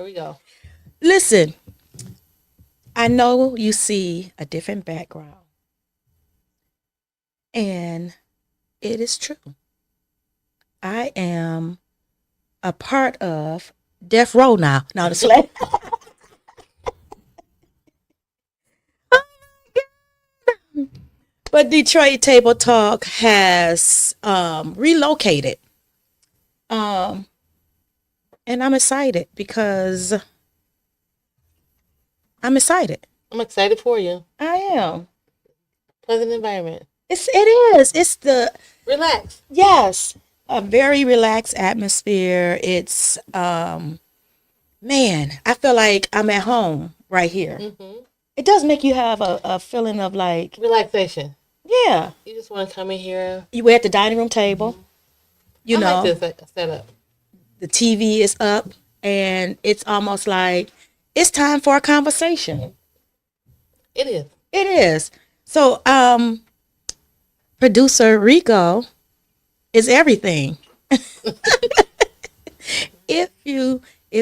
we go. Listen, I know you see a different background, and it is true. I am a part of Death Row now. Now the slave. But Detroit Table Talk has relocated. Um, and I'm excited because I'm excited. I'm excited for you. I am. Pleasant environment. It is. It's the Relax. yes, a very relaxed atmosphere. It's man, I feel like I'm at home right here. Mm-hmm. It does make you have a feeling of like, Relaxation. yeah, You just want to come in here. you were at the dining room table, you I know, like this setup. the TV is up, and it's almost like it's time for a conversation. It is. It is. So, producer Rico is everything. If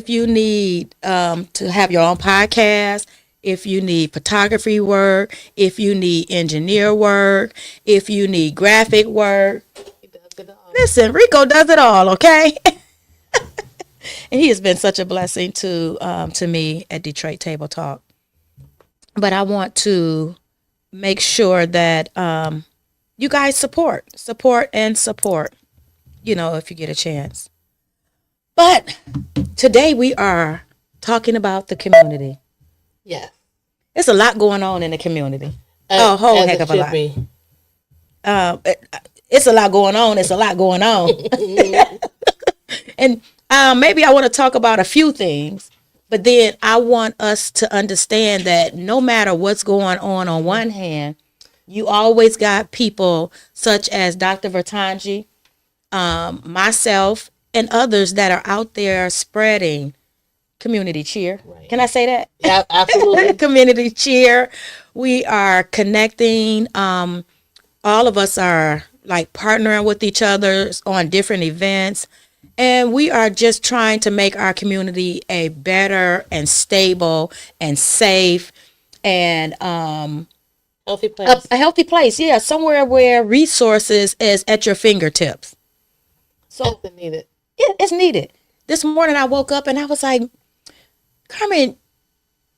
you need to have your own podcast, if you need photography work, if you need engineer work, if you need graphic work, He does it all. listen, Rico does it all, okay? And he has been such a blessing to me at Detroit Table Talk. But I want to make sure that you guys support, if you get a chance. But today we are talking about the community. Yes. There's a lot going on in the community. As, A whole as heck it of a should lot. be. It's a lot going on. It's a lot going on. And maybe I want to talk about a few things, but then I want us to understand that no matter what's going on one hand, you always got people such as Dr. Vertanji, myself, and others that are out there spreading community cheer. Right. Can I say that? Yeah, absolutely. Community cheer. We are connecting. All of us are like partnering with each other on different events. And we are just trying to make our community a better and stable and safe and Healthy place. a healthy place. Yeah, somewhere where resources is at your fingertips. So That's needed. it's needed. This morning I woke up and I was like, Carmen,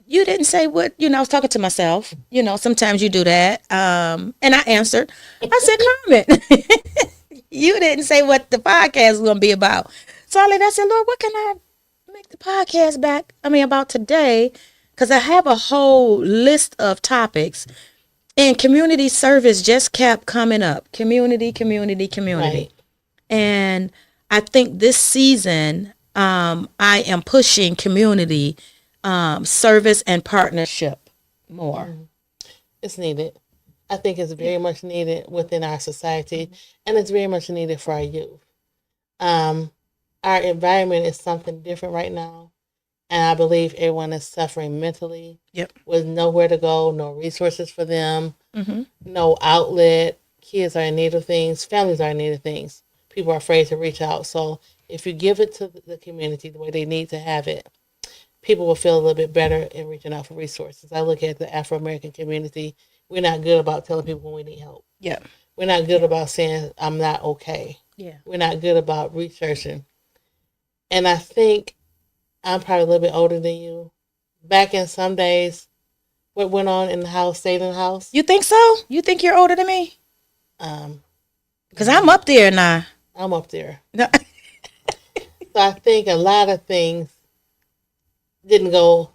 you didn't say what, I was talking to myself. Sometimes you do that. And I answered. I said, Carmen, you didn't say what the podcast is going to be about. So I said, Lord, what can I make the podcast about today? Because I have a whole list of topics. And community service just kept coming up. Community. Right. And I think this season, I am pushing community service and partnership more. It's needed. I think it's very much needed within our society, and it's very much needed for our youth. Our environment is something different right now, and I believe everyone is suffering mentally Yep. with nowhere to go, no resources for them, Mm-hmm. no outlet. Kids are in need of things, families are in need of things. People are afraid to reach out. So if you give it to the community the way they need to have it, people will feel a little bit better in reaching out for resources. I look at the Afro American community. We're not good about telling people when we need help. Yeah. We're not good about saying, I'm not okay. Yeah. We're not good about researching. And I think I'm probably a little bit older than you. Back in some days, what went on in the house stayed in the house. You think so? You think you're older than me? Um, Because I'm up there now. I'm up there. No. So I think a lot of things didn't go.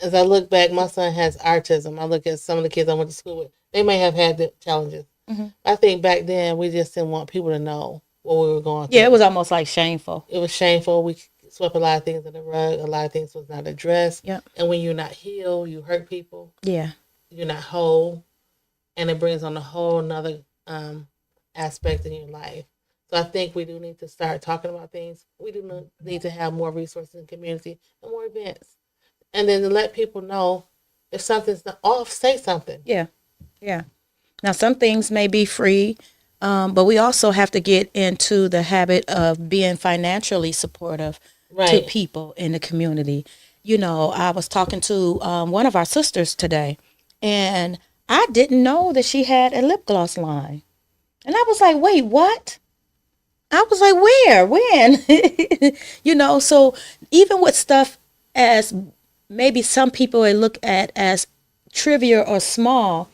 As I look back, my son has autism. I look at some of the kids I went to school with. They may have had the challenges. Mm-hmm. I think back then we just didn't want people to know what we were going through. Yeah, it was almost like shameful. It was shameful. We swept a lot of things in the rug. A lot of things was not addressed. Yep. And when you're not healed, you hurt people. Yeah. You're not whole. And it brings on a whole nother aspect in your life. So I think we do need to start talking about things. We do need to have more resources in the community and more events. And then to let people know if something's not off, say something. Yeah. Yeah. Now, some things may be free, but we also have to get into the habit of being financially supportive Right. people in the community. You know, I was talking to one of our sisters today, and I didn't know that she had a lip gloss line. And I was like, wait, what? I was like, where? When? You know, so even with stuff as maybe some people would look at as trivia or small,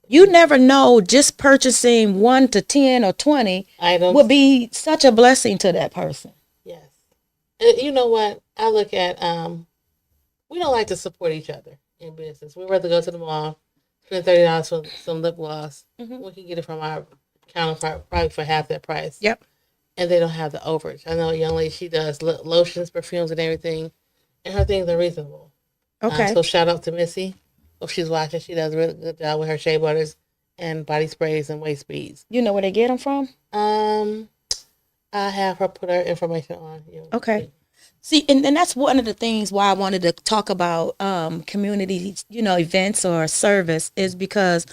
you never know, just purchasing 1 to 10 or 20 Items. would be such a blessing to that person. Yes. And you know what? I look at we don't like to support each other in business. We'd rather go to the mall, spend $30 for some lip gloss. We can get it from our counterpart probably for half that price. Yep. And they don't have the overage. I know a young lady, she does lotions, perfumes, and everything, and her things are reasonable. Okay. So shout out to Missy. If she's watching, she does a really good job with her shea butters and body sprays and waist beads. You know where they get them from? I have her put her information on. Okay. See, and that's one of the things why I wanted to talk about community, you know, events or service is because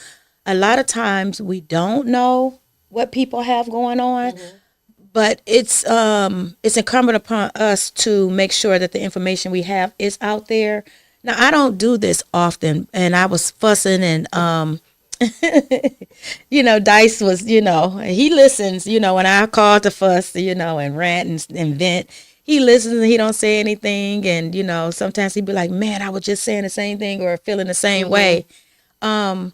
a lot of times we don't know what people have going on, but it's incumbent upon us to make sure that the information we have is out there. Now, I don't do this often, and I was fussing and you know, Dice was, you know, he listens, you know, when I call to fuss, you know, and rant and vent, he listens and he don't say anything. And, you know, sometimes he'd be like, man, I was just saying the same thing or feeling the same way. A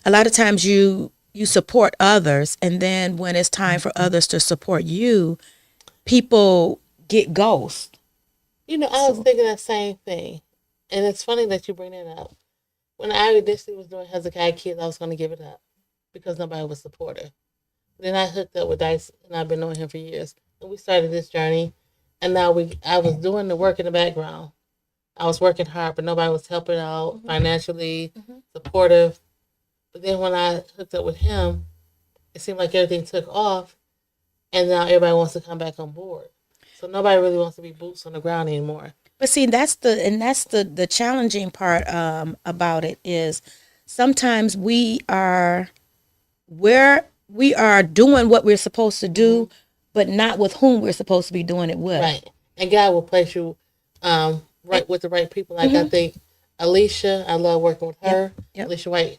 lot of times you support others. And then when it's time for others to support you, people get ghost. You know, I was thinking that same thing. And it's funny that you bring that up. When I initially was doing Hezekiah Kids, I was going to give it up because nobody was supportive. Then I hooked up with Dice, and I've been knowing him for years. And we started this journey, and now I was doing the work in the background. I was working hard, but nobody was helping out financially, supportive. But then when I hooked up with him, it seemed like everything took off, and now everybody wants to come back on board. So nobody really wants to be boots on the ground anymore. But see, that's the challenging part about it is sometimes we are doing what we're supposed to do, but not with whom we're supposed to be doing it with. Right. And God will place you right with the right people. Like I think Alicia, I love working with her. Yep. Alicia White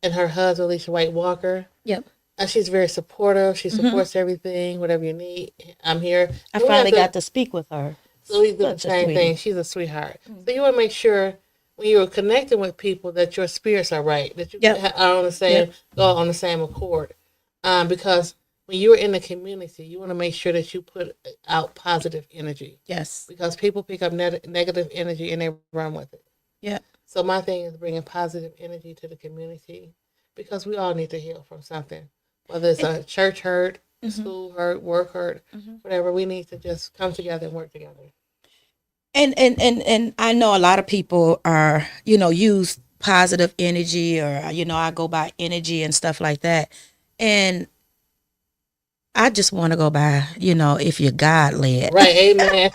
and her husband, Alicia White Walker. Yep. And she's very supportive. She supports everything, whatever you need. I'm here. I finally got to speak with her. So we do the same thing. She's a sweetheart. So you want to make sure when you're connecting with people that your spirits are right, that you are on the same, go on the same accord. Because when you're in the community, you want to make sure that you put out positive energy. Yes. Because people pick up negative energy and they run with it. Yeah. So my thing is bringing positive energy to the community because we all need to heal from something. Whether it's a church hurt, school hurt, work hurt, whatever, we need to just come together and work together. And I know a lot of people are, you know, use positive energy or, you know, I go by energy and stuff like that. And I just want to go by, you know, if you're God led. Right. Amen.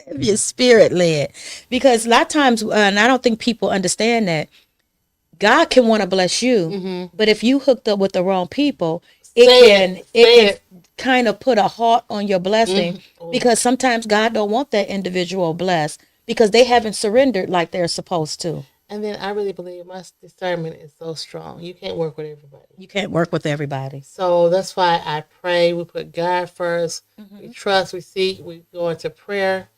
If you're spirit led. Because a lot of times, and I don't think people understand that, God can want to bless you, but if you hooked up with the wrong people, it can kind of put a halt on your blessing because sometimes God don't want that individual blessed because they haven't surrendered like they're supposed to. And then I really believe my discernment is so strong. You can't work with everybody. You can't work with everybody. So that's why I pray. We put God first. We trust, we seek, we go into prayer.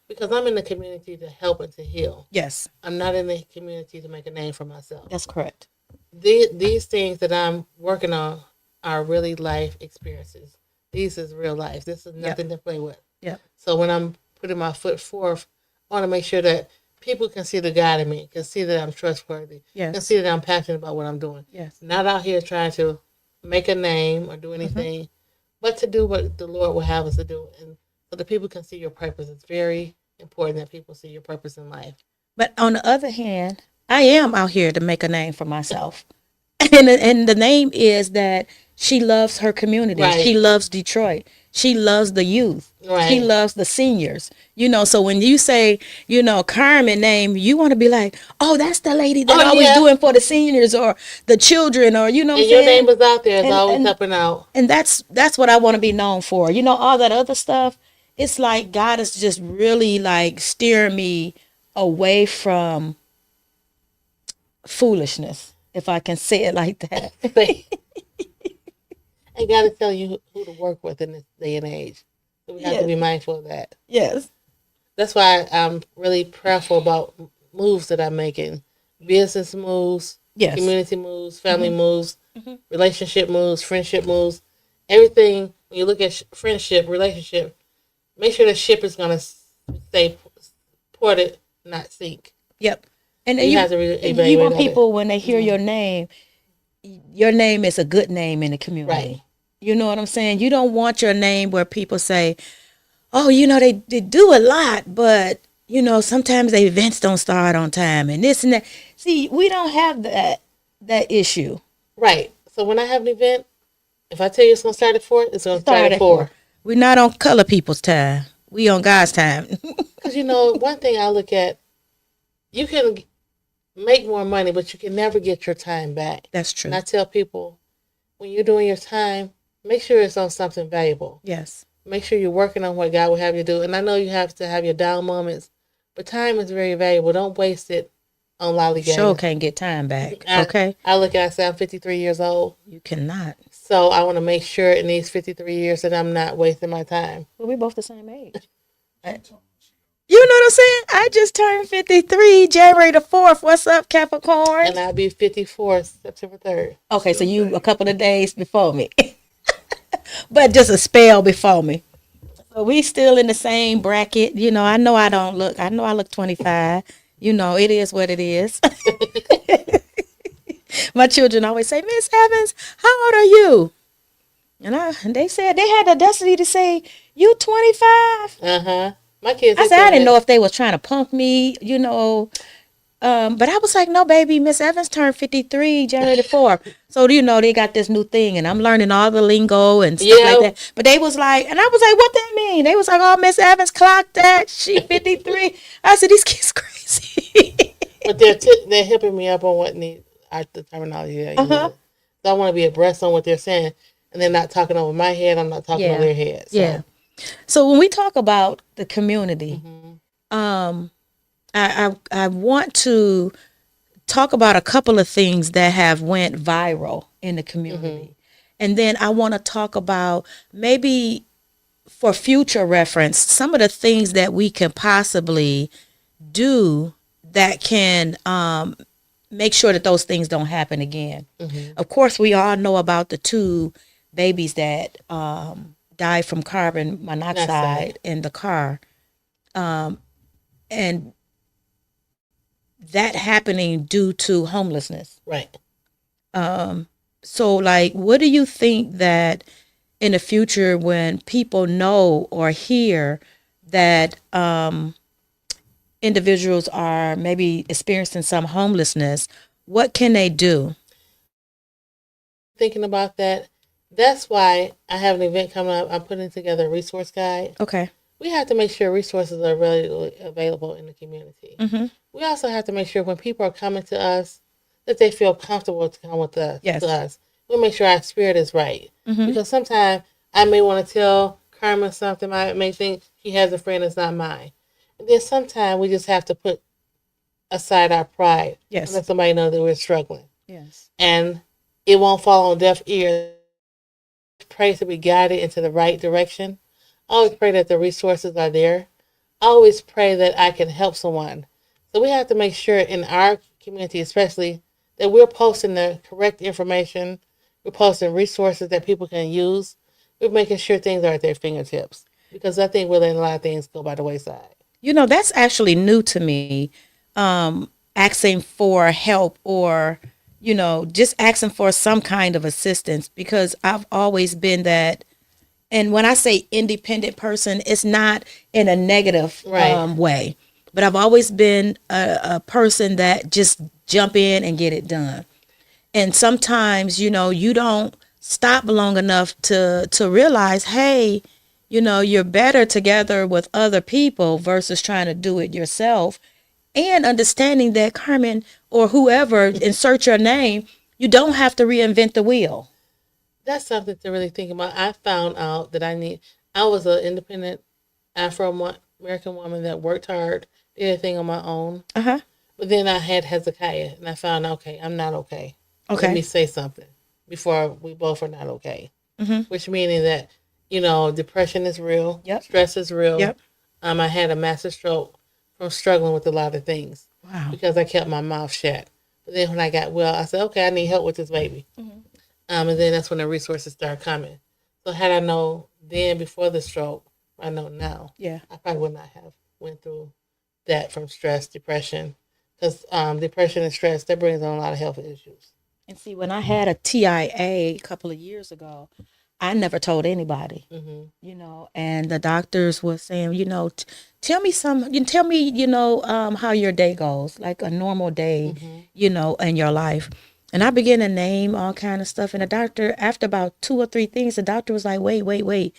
Because I'm in the community to help and to heal. Yes. I'm not in the community to make a name for myself. That's correct. These things that I'm working on are really life experiences. These is real life. This is nothing to play with. Yeah. So when I'm putting my foot forth, I want to make sure that people can see the God in me, can see that I'm trustworthy, can see that I'm passionate about what I'm doing. Yes. Not out here trying to make a name or do anything, but to do what the Lord will have us to do. And so that people can see your purpose. It's very important that people see your purpose in life. But on the other hand, I am out here to make a name for myself. And the name is that she loves her community. Right. She loves Detroit. She loves the youth. Right. She loves the seniors. You know, so when you say, you know, Carmen name, you want to be like, oh, that's the lady that always doing for the seniors or the children or, you know what I'm saying? saying? Your name is out there. It's always helping out. And that's what I want to be known for. You know, all that other stuff it's like God is just really like steering me away from foolishness, if I can say it like that. I got to tell you who to work with in this day and age. So we have to Yes. be mindful of that. Yes. That's why I'm really prayerful about moves that I'm making, business moves, Yes. community moves, family moves, relationship moves, friendship moves, everything. When you look at friendship, relationship, make sure the ship is going to stay ported, not sink. Yep. And You you, have to and you evaluate want all that. people when they hear your name is a good name in the community. Right. You know what I'm saying? You don't want your name where people say, oh, they do a lot, but, sometimes the events don't start on time and this and that. See, we don't have that issue. Right. So when I have an event, if I tell you it's going to start at 4, it's going to start at 4. We're not on color people's time. We on God's time. Because, one thing I look at, you can make more money, but you can never get your time back. That's true. And I tell people, when you're doing your time, make sure it's on something valuable. Yes. Make sure you're working on what God will have you do. And I know you have to have your down moments, but time is very valuable. Don't waste it on lollygagging. Sure can't get time back. Okay. I look at it, I say I'm 53 years old. You cannot. So I want to make sure in these 53 years that I'm not wasting my time. Well, we're both the same age. You know what I'm saying? I just turned 53 January the 4th. What's up, Capricorn? And I'll be 54 September 3rd. Okay, so you a couple of days before me. But just a spell before me. So we still in the same bracket. I know I look 25. It is what it is. My children always say, Miss Evans, how old are you? And they said they had the audacity to say, you 25? Uh-huh. My kids. I said, I didn't know if they was trying to punk me, but I was like, no, baby, Miss Evans turned 53 January the 4th. So, they got this new thing, and I'm learning all the lingo and stuff like that. But they was like, and I was like, what that mean? They was like, oh, Miss Evans clocked that. She 53. I said, these kids crazy. But they're hipping me up on what the terminology. So I want to be abreast on what they're saying, and they're not talking over my head. I'm not talking over their head. So. Yeah. So when we talk about the community, I want to talk about a couple of things that have went viral in the community. And then I want to talk about maybe for future reference, some of the things that we can possibly do that can make sure that those things don't happen again. Of course, we all know about the 2 babies that died from carbon monoxide in the car. And that happening due to homelessness. Right. So, like, what do you think that in the future when people know or hear that individuals are maybe experiencing some homelessness, what can they do? Thinking about that, that's why I have an event coming up. I'm putting together a resource guide. Okay. We have to make sure resources are really available in the community. We also have to make sure when people are coming to us that they feel comfortable to come with us. Yes. To us. We'll make sure our spirit is right. Because sometimes I may want to tell Carmen something. I may think she has a friend that's not mine. And then sometimes we just have to put aside our pride. Yes. And let somebody know that we're struggling. Yes. And it won't fall on deaf ears. Pray to be guided into the right direction. Always pray that the resources are there. Always pray that I can help someone. So we have to make sure in our community, especially, that we're posting the correct information. We're posting resources that people can use. We're making sure things are at their fingertips. Because I think we're letting a lot of things go by the wayside. That's actually new to me. Asking for help or, just asking for some kind of assistance, because I've always been that. And when I say independent person, it's not in a negative way. But I've always been a person that just jump in and get it done. And sometimes, you don't stop long enough to realize, hey, you're better together with other people versus trying to do it yourself. And understanding that, Carmen, or whoever, insert your name, you don't have to reinvent the wheel. That's something to really think about. I found out that I was an independent Afro-American woman that worked hard, did everything on my own. Uh-huh. But then I had Hezekiah, and I found, okay, I'm not okay. Let me Okay. say something before we both are not okay. Mm-hmm. Which meaning that, depression is real. Yep. Stress is real. Yep. I had a massive stroke from struggling with a lot of things Wow. because I kept my mouth shut. But then when I got well, I said, okay, I need help with this baby. Mm-hmm. And then that's when the resources started coming. So had I known then before the stroke, I know now, Yeah. I probably would not have went through that from stress, depression. Because depression and stress, that brings on a lot of health issues. And see, when I had a TIA a couple of years ago, I never told anybody, and the doctors were saying, tell me tell me, how your day goes, like a normal day, in your life. And I began to name all kind of stuff. And the doctor, after about 2 or 3 things, the doctor was like, wait.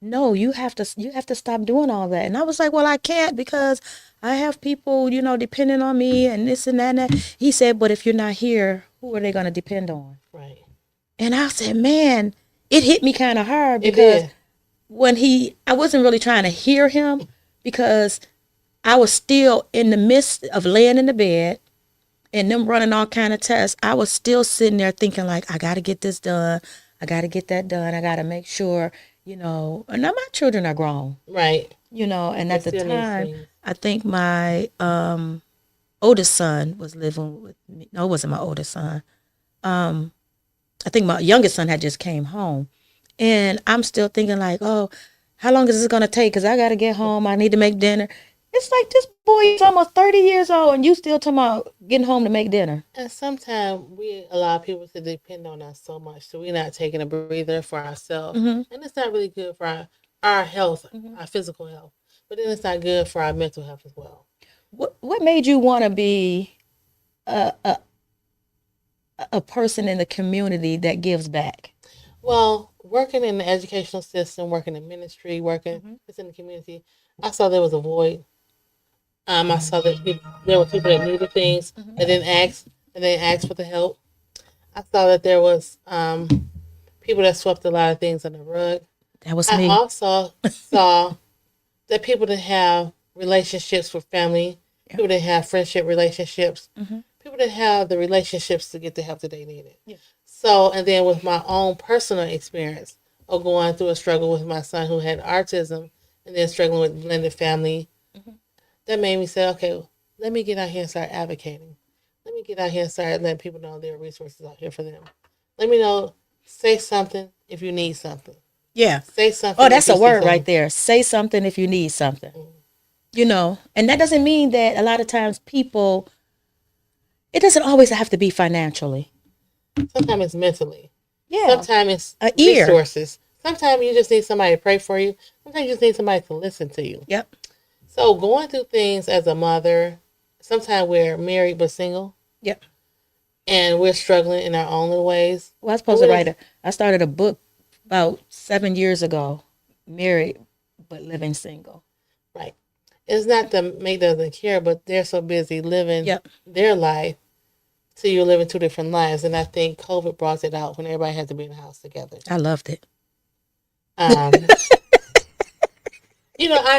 No, you have to stop doing all that. And I was like, well, I can't because I have people, depending on me and this and that and that. He said, but if you're not here, who are they going to depend on? Right. And I said, man, it hit me kind of hard It because did. I wasn't really trying to hear him because I was still in the midst of laying in the bed and them running all kind of tests. I was still sitting there thinking like, I got to get this done. I got to get that done. I got to make sure, and now my children are grown, Right. and at the still need time, things. I think my oldest son was living with me. No, it wasn't my oldest son. I think my youngest son had just came home. And I'm still thinking like, oh, how long is this going to take? Because I got to get home. I need to make dinner. It's like this boy is almost 30 years old and you still talking about getting home to make dinner. And sometimes we allow people to depend on us so much, so we're not taking a breather for ourselves. Mm-hmm. And it's not really good for our health, our physical health. But then it's not good for our mental health as well. What made you want to be a person in the community that gives back? Well, working in the educational system, working in ministry, working just in the community, I saw there was a void. I saw that there were people that needed things that didn't ask for the help. I saw that there was people that swept a lot of things under the rug. That was I me. also saw that people didn't have relationships with family, people didn't have friendship relationships, people didn't have the relationships to get the help that they needed. Yeah. So, and then with my own personal experience of going through a struggle with my son who had autism and then struggling with blended family, that made me say, okay, let me get out here and start advocating. Let me get out here and start letting people know there are resources out here for them. Let me know, say something if you need something. Yeah. Say something. Oh, that's if a you see word something. right there. Say something if you need something. And that doesn't mean that a lot of times people, it doesn't always have to be financially. Sometimes it's mentally. Yeah. Sometimes it's A ear. resources. Sometimes you just need somebody to pray for you. Sometimes you just need somebody to listen to you. Yep. So going through things as a mother, sometimes we're married but single. Yep. And we're struggling in our own little ways. Well, I was supposed to write I started a book about 7 years ago, married but living single. Right. It's not that mate doesn't care, but they're so busy living their life, so you're living 2 different lives. And I think COVID brought it out when everybody had to be in the house together. I loved it. I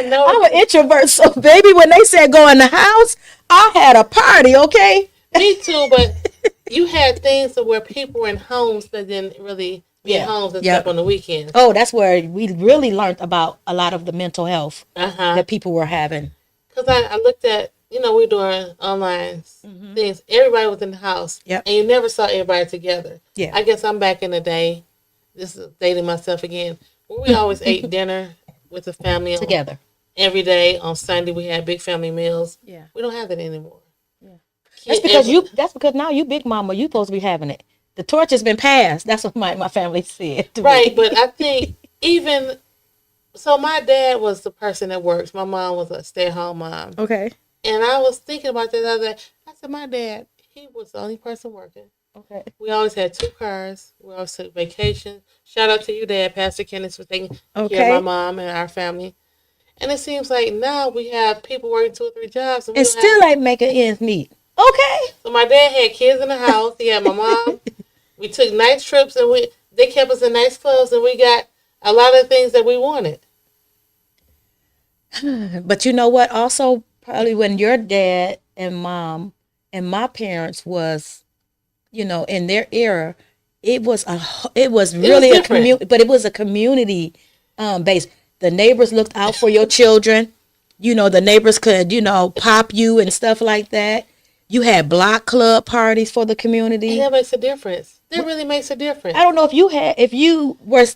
know I'm an introvert, so baby, when they said go in the house, I had a party, okay? me too, but you had things where people were in homes that didn't really be in homes except on the weekends. Oh, that's where we really learned about a lot of the mental health that people were having. Because I looked at, we're doing online things. Everybody was in the house. Yep. And you never saw everybody together. Yeah. I guess I'm back in the day. This is dating myself again. When we always ate dinner with the family Together. every day. On Sunday, we had big family meals. Yeah. We don't have that anymore. That's because now you big mama, you supposed to be having it. The torch has been passed. That's what my family said. Right, but I think so my dad was the person that works. My mom was a stay-at-home mom. Okay. And I was thinking about that the other day. I said, my dad, he was the only person working. Okay. We always had 2 cars. We always took vacations. Shout out to you, Dad, Pastor Kenneth, for taking care of my mom and our family. And it seems like now we have people working 2 or 3 jobs. And still ain't making ends meet. Okay. So my dad had kids in the house. He had my mom. We took nice trips, and they kept us in nice clothes, and we got a lot of things that we wanted. But you know what? Also, probably when your dad and mom and my parents was, in their era, it was It was really a different. community, but it was a community based. The neighbors looked out for your children. The neighbors could, pop you and stuff like that. You had block club parties for the And community. that makes a difference. That really makes a difference. I don't know if you were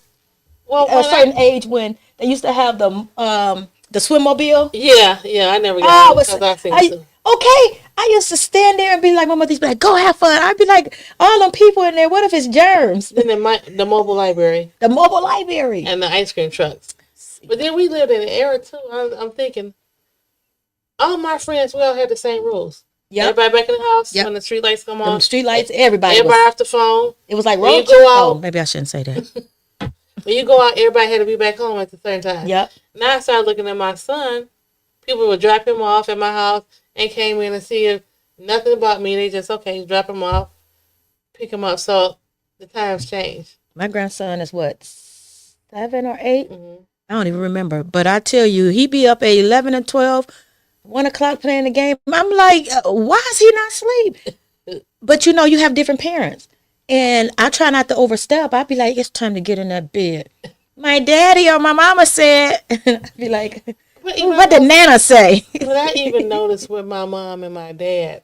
Well, a when certain age when they used to have the swimmobile. yeah, I never I got it was because I seen I too. okay. I used to stand there and be like, my mother's be like, go have fun. I'd be like, all them people in there. What if it's germs? Then the mobile library The mobile library. and the ice cream trucks. But then we lived in an era too. I'm thinking, all my friends, we all had the same rules. Yep. Everybody back in the house Yep. when the street lights come Them on. street lights. Everybody Everybody was. off the phone. It was like When you road. go Oh, out, maybe I shouldn't say that. when you go out, everybody had to be back home at the same time. Yep. Now I started looking at my son. People would drop him off at my house and came in and see if nothing about me. They just okay, drop him off, pick him up. So the times changed. My grandson is what, 7 or 8? Hmm. I don't even remember. But I tell you, he be up at 11 and 12, 1 o'clock playing the game. I'm like, why is he not asleep? But you have different parents. And I try not to overstep. I'd be like, it's time to get in that bed. My daddy or my mama said, I'd be like, But even what did Nana say? But I even noticed with my mom and my dad,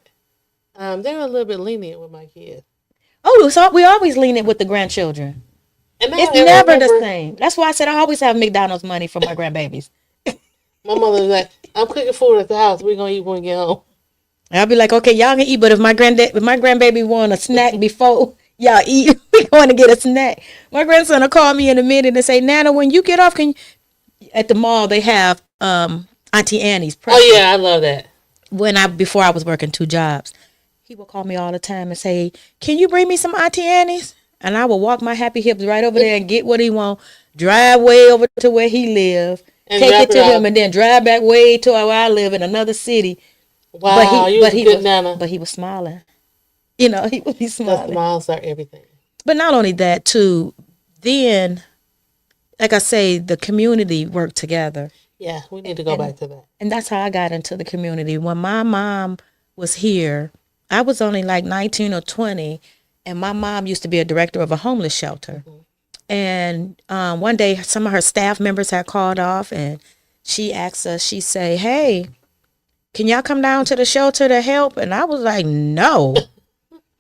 they were a little bit lenient with my kids. Oh, so we always lean it with the grandchildren. And I It's don't never remember, the same. That's why I said I always have McDonald's money for my grandbabies. my mother was like, I'm cooking food at the house. We're going to eat when we get home. I'll be like, okay, y'all can eat, but if my grandbaby want a snack before y'all eat, we going to get a snack. My grandson will call me in a minute and say, Nana, when you get off, at the mall they have Auntie Annie's. Oh, yeah, I love that. Before I was working 2 jobs, he would call me all the time and say, can you bring me some Auntie Annie's? And I would walk my happy hips right over there and get what he want, drive way over to where he live, And take drop it to it him, off. and then drive back way to where I live in another city. Wow, you was a good nana. But he was smiling. He would be The smiling. smiles are everything. But not only that, too, then, like I say, the community worked together. Yeah, we need to go back to that. And that's how I got into the community. When my mom was here, I was only like 19 or 20, and my mom used to be a director of a homeless shelter. And one day, some of her staff members had called off, and she asked us, she say, hey, can y'all come down to the shelter to help? And I was like, no.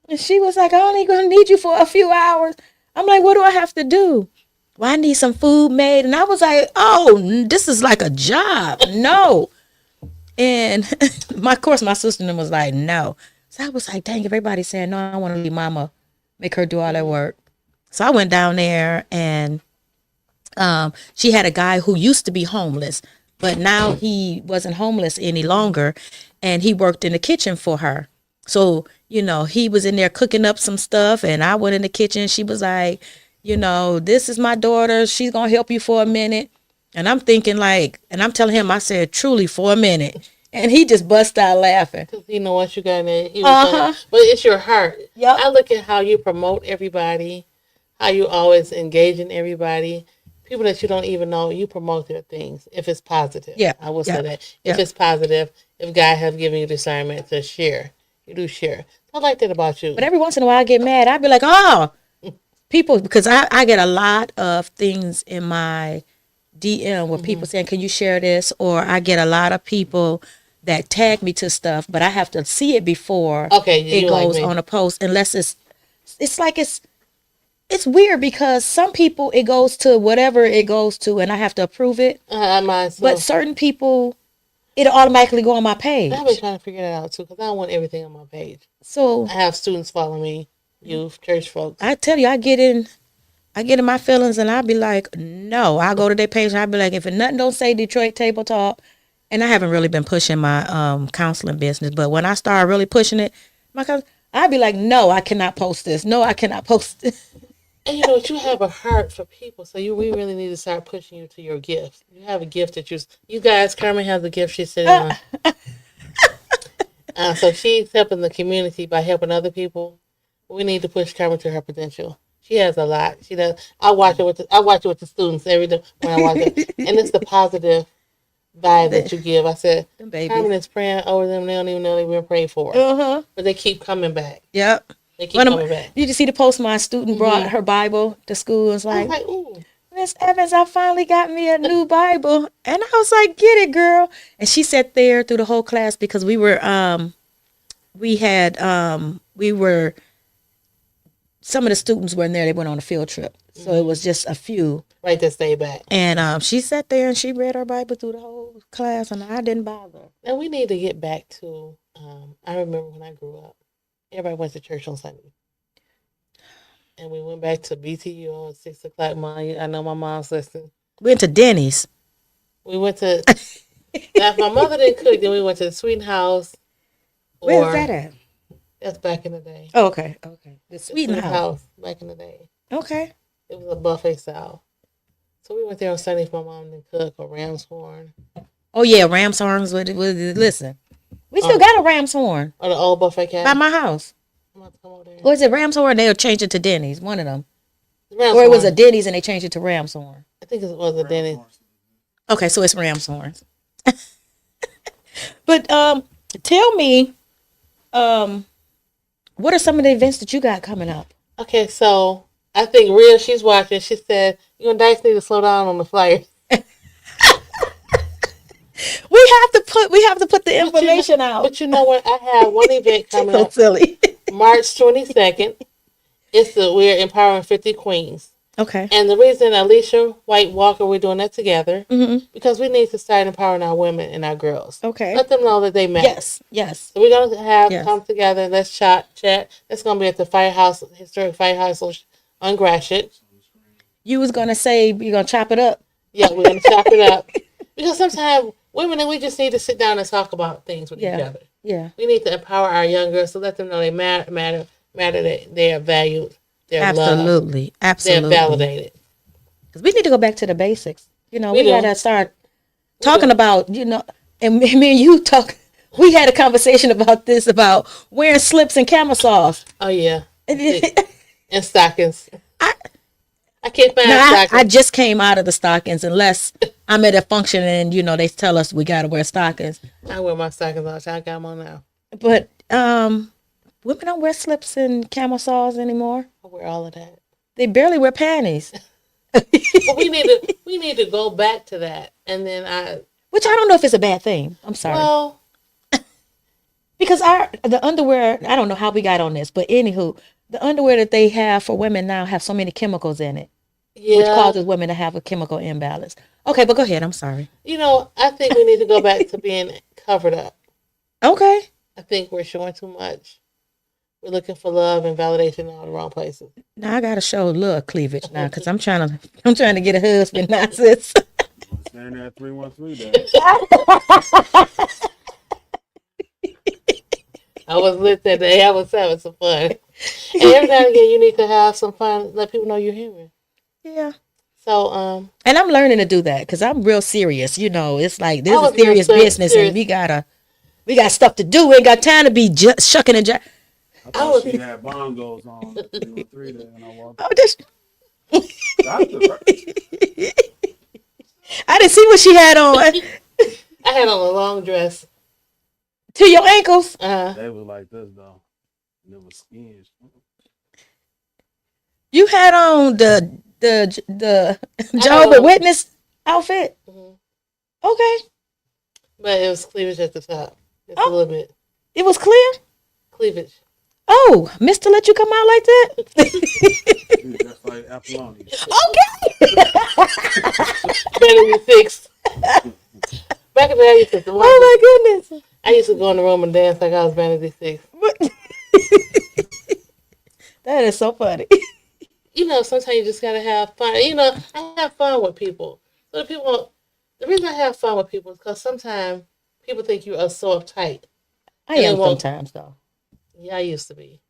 And she was like, I only gonna need you for a few hours. I'm like, what do I have to do? Well, I need some food made. And I was like, oh, this is like a job. No. And of course, my sister was like, no. So I was like, dang, if everybody's saying no, I want to leave mama, make her do all that work. So I went down there, and she had a guy who used to be homeless, but now he wasn't homeless any longer, and he worked in the kitchen for her. So, he was in there cooking up some stuff, and I went in the kitchen. She was like, this is my daughter. She's going to help you for a minute. And I'm thinking and I'm telling him, I said, truly for a minute. And he just bust out laughing. Because you know what you got in there. He was going, but it's your heart. Yep. I look at how you promote everybody, how you always engage in everybody. People that you don't even know, you promote their things if it's positive. Yeah. I will say that. Yeah. If it's positive, if God has given you discernment to share, you do share. I like that about you. But every once in a while I get mad. I'd be like, oh, people, because I get a lot of things in my DM where people saying, can you share this? Or I get a lot of people that tag me to stuff, but I have to see it before it you like goes me. on a post, unless it's like it's weird because some people it goes to whatever it goes to and I have to approve it. But certain people, it'll automatically go on my page. I've been trying to figure that out too because I don't want everything on my page. So I have students follow me, youth, church folks. I tell you, I get in my feelings and I'll be like, no. I'll go to their page and I'll be like, if nothing don't say Detroit Table Talk, and I haven't really been pushing my counseling business, but when I start really pushing it, I'll be like, no, I cannot post this. No, I cannot post this. And you know what? You have a heart for people, so we really need to start pushing you to your gifts. You have a gift that you guys, Carmen has a gift she's sitting on. So she's helping the community by helping other people. We need to push Carmen to her potential. She has a lot. She does. I watch it with the students every day when I watch it, and it's the positive vibe that you give. I said, Them Carmen babies. is praying over them. They don't even know they've been prayed for. Uh-huh. But they keep coming back. Yep. They keep coming back. Did you see the post my student brought her Bible to school and was I was like, like, ooh. Miss Evans, I finally got me a new Bible. And I was like, get it, girl. And she sat there through the whole class because we were some of the students weren't there. They went on a field trip. So it was just a few. Right to stay back. And she sat there and she read her Bible through the whole class and I didn't bother. And we need to get back to, I remember when I grew up, everybody went to church on Sunday. And we went back to BTU at 6 o'clock. I know my mom's listening. Went to Denny's. We went to, now if my mother didn't cook, then we went to the Sweet House. Where's that at? That's back in the day. Oh, okay. Okay. The Sweet House. Back in the day. Okay. It was a buffet style. So we went there on Sunday if my mom didn't cook, or Ram's Horn. Oh, yeah. Ram's Horns. Listen. We still got a Ram's Horn. Or the old buffet cabinet. By my house. I'm about to come over there. Or is it Ram's Horn? They'll change it to Denny's. One of them. Ram's Or it was Horn. a Denny's and they changed it to Ram's Horn. I think it was a Denny's. Okay, so it's Ram's Horns. But tell me, what are some of the events that you got coming up? Okay, so I think Rhea, she's watching. She said, you and Dice need to slow down on the flyer. We have to put the information out. But you know what? I have one event coming So up silly. March 22nd. We're empowering 50 queens. Okay. And the reason Alicia White Walker, we're doing that together, Mm-hmm. because we need to start empowering our women and our girls. Okay. Let them know that they matter. Yes. So we're going to have Yes. come together. Let's chat. That's going to be at the Firehouse, Historic Firehouse on Gratiot. You was gonna say you're gonna chop it up. Yeah, we're going to chop it up. Because sometimes women, we just need to sit down and talk about things with each other. Yeah. We need to empower our young girls to let them know they matter, that they are valued, they're loved, they're validated. Because we need to go back to the basics. You know, We we do. gotta start talking about, and me and you talk. We had a conversation about this, about wearing slips and camisoles. Oh, yeah. I And stockings. I can't find stockings. I just came out of the stockings, unless I'm at a function and they tell us we gotta wear stockings. I wear my stockings all the time. I got them on now. But women don't wear slips and camisoles anymore. I wear all of that. They barely wear panties. But we need to go back to that. And then Which I don't know if it's a bad thing. I'm sorry. well, Because the underwear, I don't know how we got on this, but anywho, the underwear that they have for women now have so many chemicals in it, yeah. which causes women to have a chemical imbalance. Okay, but go ahead. I'm sorry. I think we need to go back to being covered up. Okay. I think we're showing too much. We're looking for love and validation in all the wrong places. Now I gotta show a little cleavage now, because I'm trying to get a husband now, sis. Stand there at 313 there. I was lit that day. I was having some fun. And every now and again, you need to have some fun. Let people know you're human. Yeah. So, And I'm learning to do that because I'm real serious. It's like this I is was serious real business, serious. and we got stuff to do. We ain't got time to be just shucking and I thought she had bongos on at 313 there when I walked. Oh, this. Doctor, right? I didn't see what she had on. I had on a long dress. To your ankles. They was like this though. And it was skin. You had on the Jehovah's Witness outfit. Mhm. Okay, But it was cleavage at the top. Just a little bit. it was clear. Cleavage. Oh, Mister, let you come out like that? She was just like Apollonia. Benedict Six. Back in the day, Oh my goodness. I used to go in the room and dance like I was Benedict Six. That is so funny. Sometimes you just gotta have fun. I have fun with people. So the reason I have fun with people is because sometimes people think you are so uptight. I And am they won't- sometimes though, Yeah, I used to be.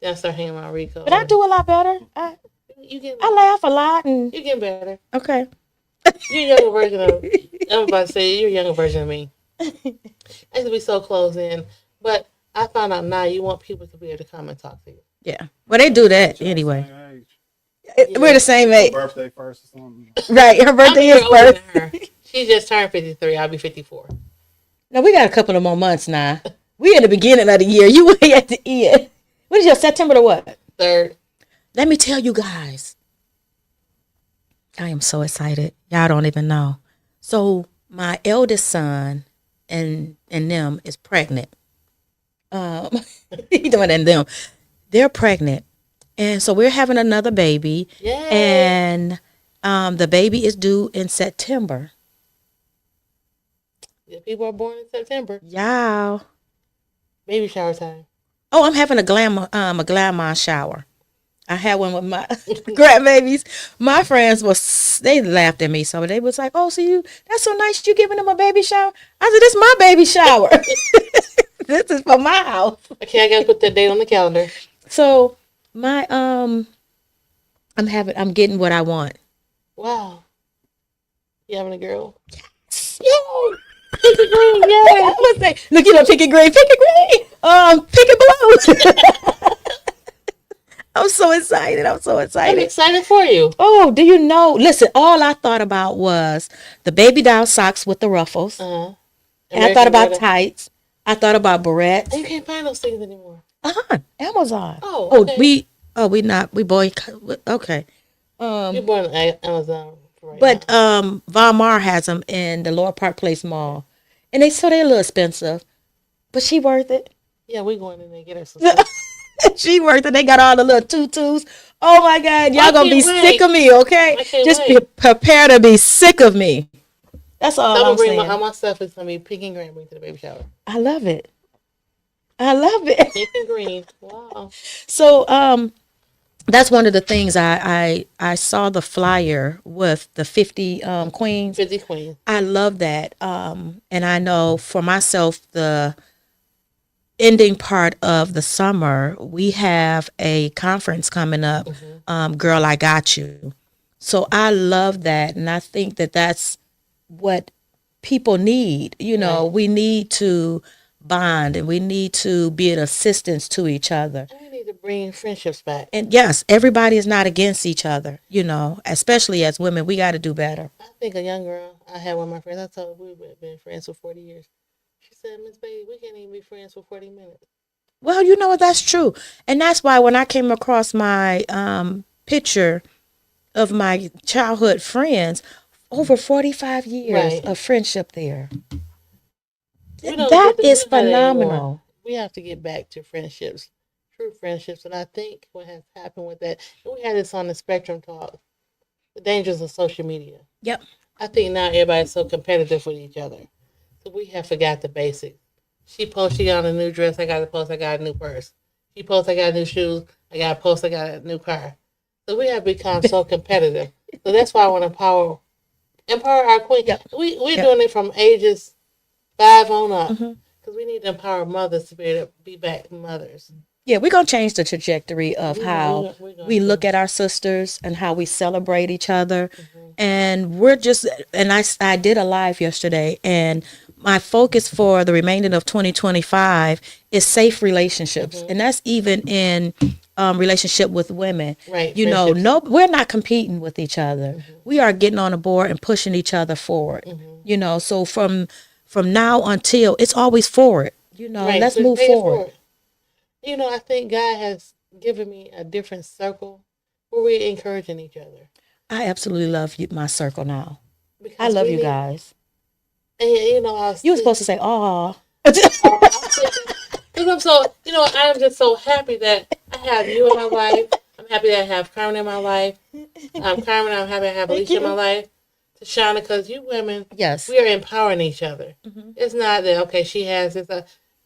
Then I started hanging around Rico. but I do a lot better. I You laugh a lot and you're getting better. okay. You're a younger version of. I'm about to say you're a younger version of me. I used to be so closed in, but I found out now you want people to be able to come and talk to you. Yeah. Well, they do that anyway. Same age. We're the same age. Birthday first or something. Right. Her I'm birthday a year is older first. than her. She just turned 53. I'll be 54. Now we got a couple of more months now. We in the beginning of the year. You way at the end. What is your September to what? 3rd. Let me tell you guys. I am so excited. Y'all don't even know. So my eldest son and them is pregnant. He doing and them. They're pregnant. And so we're having another baby. Yay. And the baby is due in September. Yeah, people are born in September. Y'all. Baby shower time. Oh, I'm having a glamour shower. I had one with my grandbabies. My friends they laughed at me, so they was like, "Oh, so that's so nice. You giving them a baby shower?" I said, "This is my baby shower. This is for my house." Okay, I gotta put that date on the calendar. So my I'm getting what I want. Wow. You having a girl? Yay! Pinky green, yay! I was say, look, picket green, picket blue. I'm so excited. I'm so I'm excited. excited for you. Oh, do you know? Listen, all I thought about was the baby doll socks with the ruffles. Uh-huh. And I thought about American tights. I thought about barrettes. You can't find those things anymore. Amazon. Oh, okay. we okay. You're born on Amazon right But now. Von Mar has them in the Lower Park Place Mall, and they're a little expensive, but she worth it. Yeah, we're going in there and get her some stuff. She worth it. They got all the little tutus. Oh my God, y'all gonna be can't sick wait. of me, okay? I can't Just wait. prepare to be sick of me. That's all So I'm I'm gonna bring saying. all my stuff is gonna be pink and green. Bring to the baby shower. I love it. I love it. Pink and green. Wow. So that's one of the things I saw the flyer with the 50 queens. 50 queen. I love that. And I know for myself, the ending part of the summer, we have a conference coming up, Girl, I Got You. So I love that. And I think that that's what people need. You know, Right. we need to bond and we need to be an assistance to each other. And we need to bring friendships back. And yes, everybody is not against each other, you know, especially as women, we got to do better. I think a young girl, I had one of my friends, I told her we've been friends for 40 years. She said, Miss Bailey, we can't even be friends for 40 minutes. Well, you know what? That's true. And that's why when I came across my picture of my childhood friends, over 45 years Right. of friendship there. We don't That get to is do that anymore. phenomenal. We have to get back to friendships, true friendships. And I think what has happened with that, and we had this on the Spectrum Talk, the dangers of social media. Yep. I think now everybody's so competitive with each other. So we have forgot the basics. She posts, she got a new dress. I got to post, I got a new purse. She posts, I got new shoes. I got to post, I got a new car. So we have become so competitive. So that's why I want to empower our queen. Yep. We're Yep. doing it from ages 5 on up. Mhm. Because we need to empower mothers to be able to be back mothers. Yeah, we're going to change the trajectory of how We're gonna we do look it. at our sisters and how we celebrate each other. And we're just, and I did a live yesterday, and my focus for the remainder of 2025 is safe relationships. And that's even in relationship with women. Right, You know, friendships. no, we're not competing with each other. We are getting on the board and pushing each other forward. You know, so from now until it's always forward. You know, Right, let's so move pay it forward. You know, I think God has given me a different circle where we're encouraging each other. I absolutely love you, my circle now. Because I love we you need- guys. And you know, I was You were supposed to say, "Oh." Because I'm so, you know, I'm just so happy that I have you in my life. I'm happy that I have Carmen in my life. Carmen, I'm happy I have Thank Alicia in my you. life. Tashana, because you women, Yes. we are empowering each other. Mhm. It's not that, okay, she has this.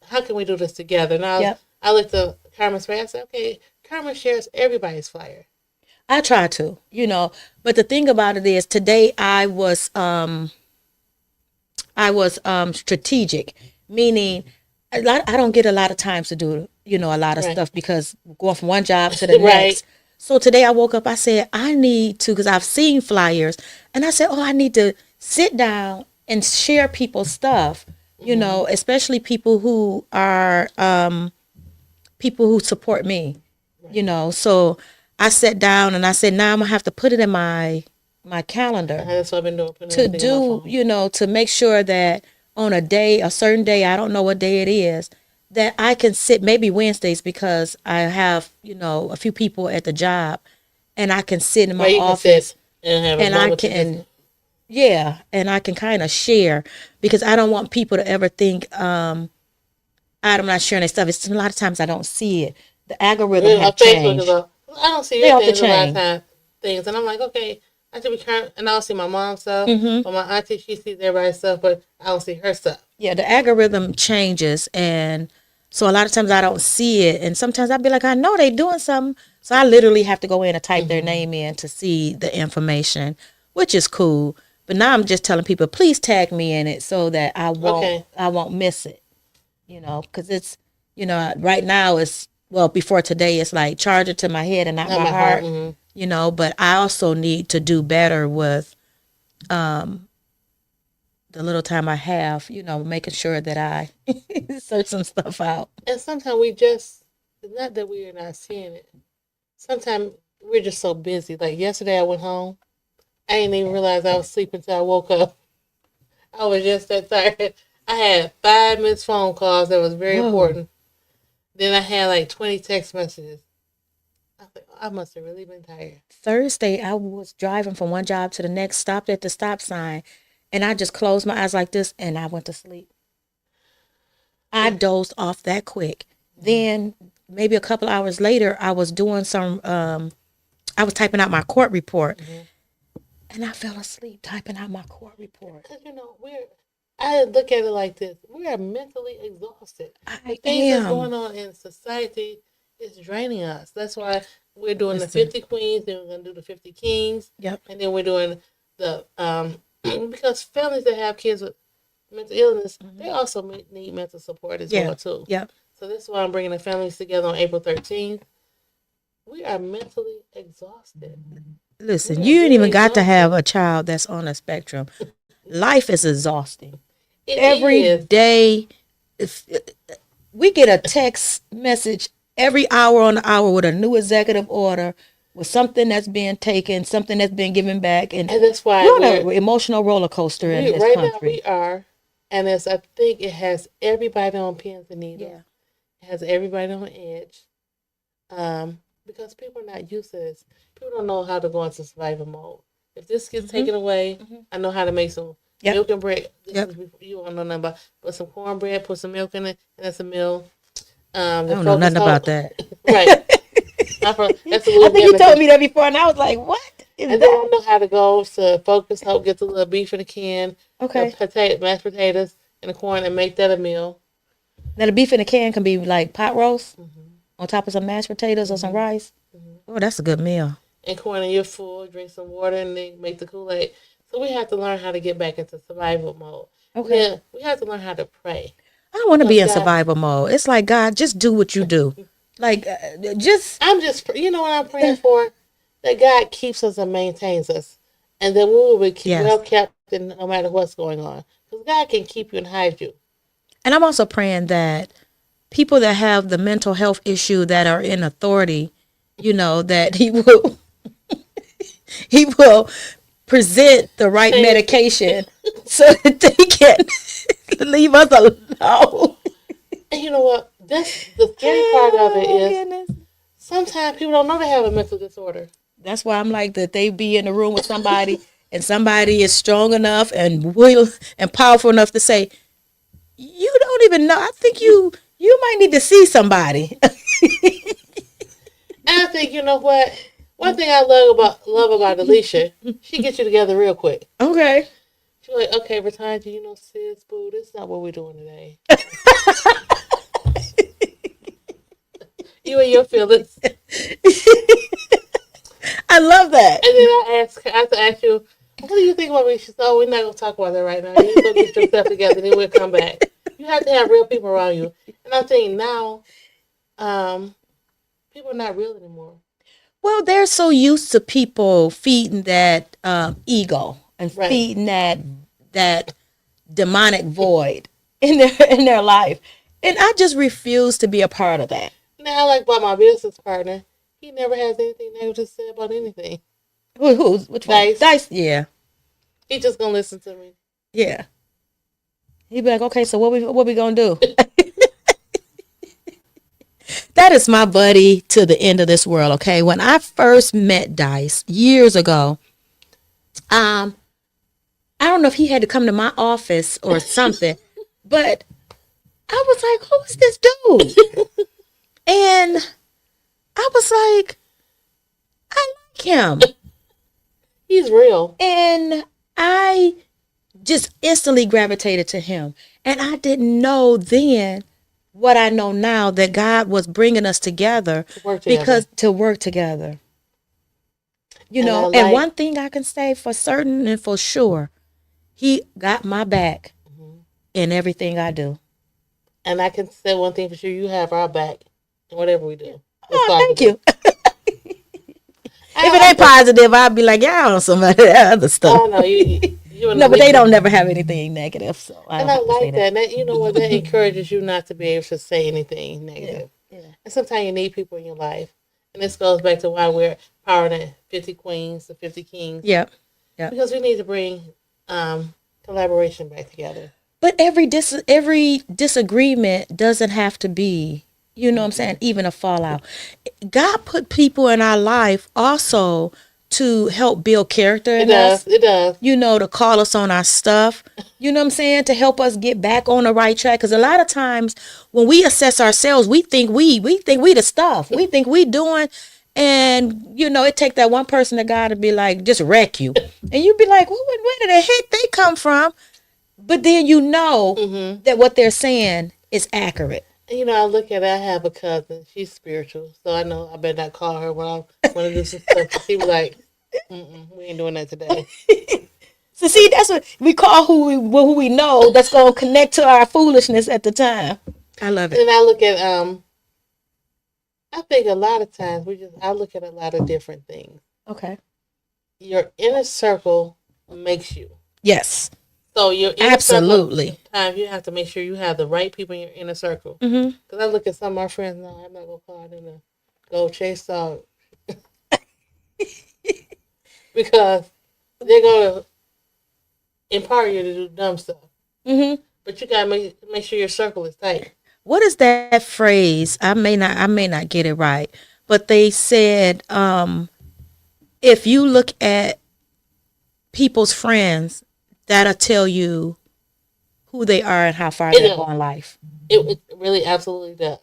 How can we do this together? Now, Yep. I looked at Carmen's face. I said, okay, Carmen shares everybody's flyer. I try to, you know, but the thing about it is today I was strategic, meaning I don't get a lot of times to do, you know, a lot of Right. stuff because going from one job to the Right. next. So today I woke up, I said, I need to, because I've seen flyers, and I said, oh, I need to sit down and share people's stuff, you know, especially people who are people who support me, you know. So I sat down and I said, now I'm gonna have to put it in my my calendar That's what I've been doing. Putting to everything on my do, phone. you know, to make sure that on a certain day, I don't know what day it is, that I can sit, maybe Wednesdays, because I have, you know, a few people at the job, and I can sit in my Where you can office sit and have a and I moment to can, just. yeah, and I can kind of share, because I don't want people to ever think I'm not sharing their stuff. It's a lot of times I don't see it. The algorithm Really, have Facebook is changed. a. I don't see They your off the things a lot of chain. times. Things, and I'm like, okay, I should be current, and I don't see my mom's stuff, Hmm. but my auntie she sees everybody's stuff, but I don't see her stuff. Yeah, the algorithm changes, and so a lot of times I don't see it, and sometimes I'll be like, I know they doing something, so I literally have to go in and type their name in to see the information, which is cool. But now I'm just telling people, please tag me in it so that Okay. I won't miss it. You know, because it's, you know, right now it's, well, before today it's like charge it to my head and not Not my my heart. heart. You know, but I also need to do better with the little time I have, you know, making sure that I search some stuff out. And sometimes we just, it's not that we are not seeing it. Sometimes we're just so busy. Like yesterday, I went home. I didn't even realize I was sleeping until I woke up. I was just that tired. I had 5 missed phone calls that was very Whoa. important. Then I had like 20 text messages. I was like, oh, I must have really been tired. Thursday, I was driving from one job to the next, stopped at the stop sign, and I just closed my eyes like this and I went to sleep. I dozed off that quick. Then maybe a couple hours later, I was doing some, I was typing out my court report, and I fell asleep typing out my court report. Because, you know, I look at it like this. We are mentally exhausted. The I things that's am. going on in society is draining us. That's why we're doing the Listen. 50 queens, then we're going to do the 50 kings, Yep. and then we're doing the, because families that have kids with mental illness, they also need mental support as Yeah. well, too. Yep. So this is why I'm bringing the families together on April 13th. We are mentally exhausted. Listen, We are you ain't even really got to exhausted. have a child that's on a spectrum. Life is exhausting. It Every is. day, if we get a text message every hour on the hour with a new executive order, with something that's being taken, something that's been given back, and And that's why we're on an emotional roller coaster in this right now country. we are, and as I think it has everybody on pins and needles. Yeah. It has everybody on edge. Because people are not used to this. People don't know how to go into survival mode. If this gets taken away, I know how to make some Yep. milk and bread. This Yep. is you don't know nothing about, but some cornbread, put some milk in it, and that's a meal. I don't know nothing about that. Right. That's a I little think you bit. told me that before, and I was like, "What is And then I that?" know how to go to Focus Hope, get the little beef in a can, Okay. mashed potatoes, and the corn, and make that a meal. Now the beef in a can can be like pot roast on top of some mashed potatoes or some rice. Oh, that's a good meal. And corn, and you're full, drink some water, and then make the Kool-Aid. So we have to learn how to get back into survival mode. Okay. Then we have to learn how to pray. I don't want to be in God- survival mode. It's like, God, just do what you do. Like, just I'm just, you know what I'm praying for? That God keeps us and maintains us. And that we will be Yes. well kept no matter what's going on. Because God can keep you and hide you. and I'm also praying that people that have the mental health issue that are in authority, you know, that he will present the right Change. medication so that they can leave us alone. And you know what? That's the scary part of it Oh, is goodness. sometimes people don't know they have a mental disorder. That's why I'm like that they be in the room with somebody and somebody is strong enough and will and powerful enough to say, you don't even know. I think you might need to see somebody. And I think, you know what? One thing I love about Alicia, she gets you together real quick. Okay. She's like, okay, Britannia, you know, sis, boo, this is not what we're doing today. You and your feelings. And I love that. then I have to ask you, what do you think about me? She said, oh, we're not going to talk about that right now. You need to go get yourself together, then we'll come back. You have to have real people around you. And I think now, people are not real anymore. Well, they're so used to people feeding that ego and Right. feeding that demonic void in their life, and I just refuse to be a part of that. Now, like about my business partner, he never has anything negative to say about anything. Which one? Dice. Dice. Yeah. He just gonna listen to me. Yeah. He'd be like, okay, so what we gonna do? That is my buddy to the end of this world. Okay. When I first met Dice years ago, I don't know if he had to come to my office or something, but I was like, who is this dude? And I was like, I like him. He's real. And I just instantly gravitated to him. And I didn't know then what I know now, that God was bringing us together Work together. because to work together. You And know, I and like- one thing I can say for certain and for sure, he got my back in everything I do. And I can say one thing for sure: you have our back in whatever we do. Oh, thank you. I If it ain't positive, I'd be like, yeah, on some other stuff. Oh no, you No, but they don't never have anything negative. So I And don't I have to say like that. And that. You know what? That encourages you not to be able to say anything negative. Yeah. And sometimes you need people in your life. And this goes back to why we're powering at 50 queens to 50 kings. Yeah. Because we need to bring collaboration back together. But every disagreement doesn't have to be, you know what I'm saying, even a fallout. God put people in our life also to help build character in us. It does. You know, to call us on our stuff. You know what I'm saying? To help us get back on the right track. Because a lot of times when we assess ourselves, we think we the stuff. We think we doing. And, you know, it take that one person to God to be like, just wreck you. And you be like, well, where did the heck they come from? But then you know that what they're saying is accurate. And, you know, I look at it, I have a cousin. She's spiritual. So I know I better not call her when I want to do some stuff. She was like, we ain't doing that today. So see, that's what we call who we know that's going to connect to our foolishness at the time. I love it. And I look at, I think a lot of times I look at a lot of different things. Okay. Your inner circle makes you. Yes. So your inner Absolutely. circle, sometimes you have to make sure you have the right people in your inner circle. Mm-hmm. Because I look at some of my friends now, I'm not going to call them to go chase dog. Because they're going to empower you to do dumb stuff. Mm-hmm. But you got to make sure your circle is tight. What is that phrase? I may not get it right, but they said if you look at people's friends, that'll tell you who they are and how far they're going in life. It really absolutely does.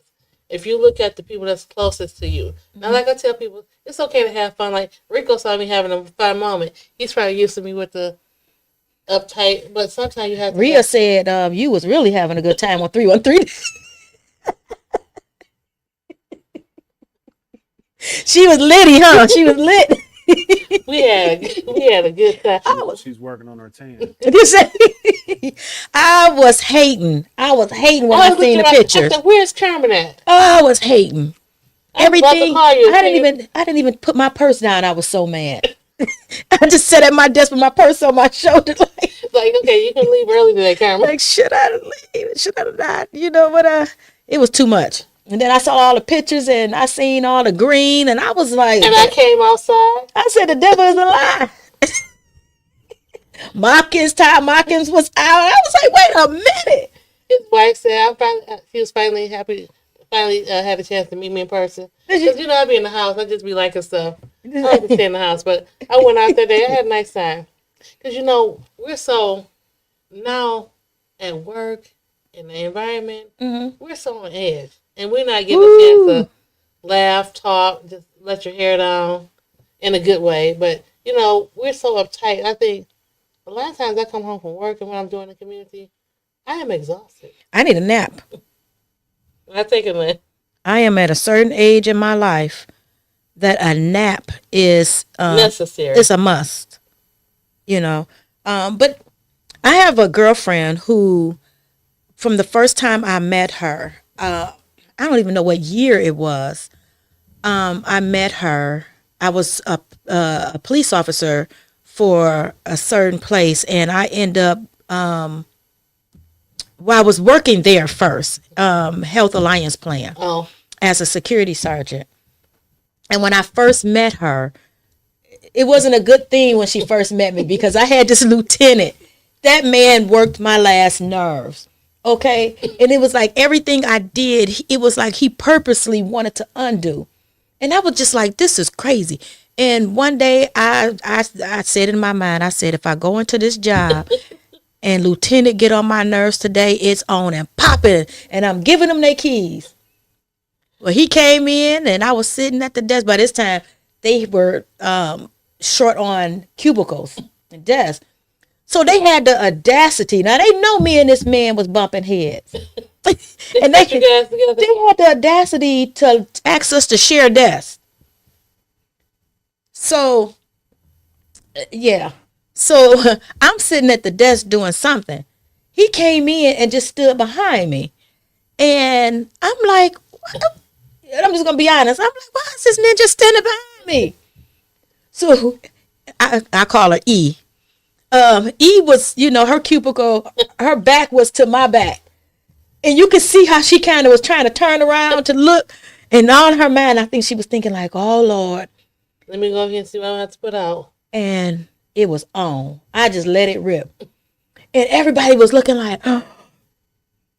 If you look at the people that's closest to you. Now, like I tell people, it's okay to have fun. Like Rico saw me having a fun moment. He's probably used to me with the uptight, but sometimes you have to. Rhea said you was really having a good time on 313. She was litty, huh? She was lit. We had a good time. She's working on her tan. I was hating. When I seen the pictures. I said, where's Carmen at? I was hating. I was about to Everything. call you, I didn't even put my purse down. I was so mad. I just sat at my desk with my purse on my shoulder, Like, okay, you can leave early today, Carmen. like should I leave? Should I not? You know what? It was too much. And then I saw all the pictures and I seen all the green and I was like, And I came outside. I said the devil is a lie. Ty Mockins was out. I was like, wait a minute. His wife said, she was finally happy. Finally had a chance to meet me in person. Because, you know, I'd be in the house. I'd just be liking stuff. I like to stay in the house. But I went out that day. I had a nice time. Because, you know, we're so, now at work, in the environment, we're so on edge. And we're not getting a chance to laugh, talk, just let your hair down in a good way. But, you know, we're so uptight. I think a lot of times I come home from work and when I'm doing the community, I am exhausted. I need a nap. I take a nap. I am at a certain age in my life that a nap is Necessary. It's a must. You know. But I have a girlfriend who, from the first time I met her, I don't even know what year it was. I met her. I was a police officer for a certain place, and I end up. I was working there first, Health Alliance Plan, as a security sergeant. And when I first met her, it wasn't a good thing when she first met me because I had this lieutenant. That man worked my last nerves. Okay. And it was like everything I did, it was like he purposely wanted to undo. And I was just like, this is crazy. And one day I said in my mind, I said, if I go into this job and lieutenant get on my nerves today, it's on and popping. And I'm giving them their keys. Well, he came in and I was sitting at the desk. By this time, they were short on cubicles and desks. So they had the audacity. Now, they know me and this man was bumping heads. And they had the audacity to ask us to share desks. So, yeah. So I'm sitting at the desk doing something. He came in and just stood behind me. And I'm like, what the? And I'm just going to be honest. I'm like, why is this ninja standing behind me? So I call her E. E was, her cubicle, her back was to my back. And you could see how she kind of was trying to turn around to look. And on her mind, I think she was thinking like, oh, Lord. Let me go over here and see what I have to put out. And it was on. I just let it rip. And everybody was looking like, oh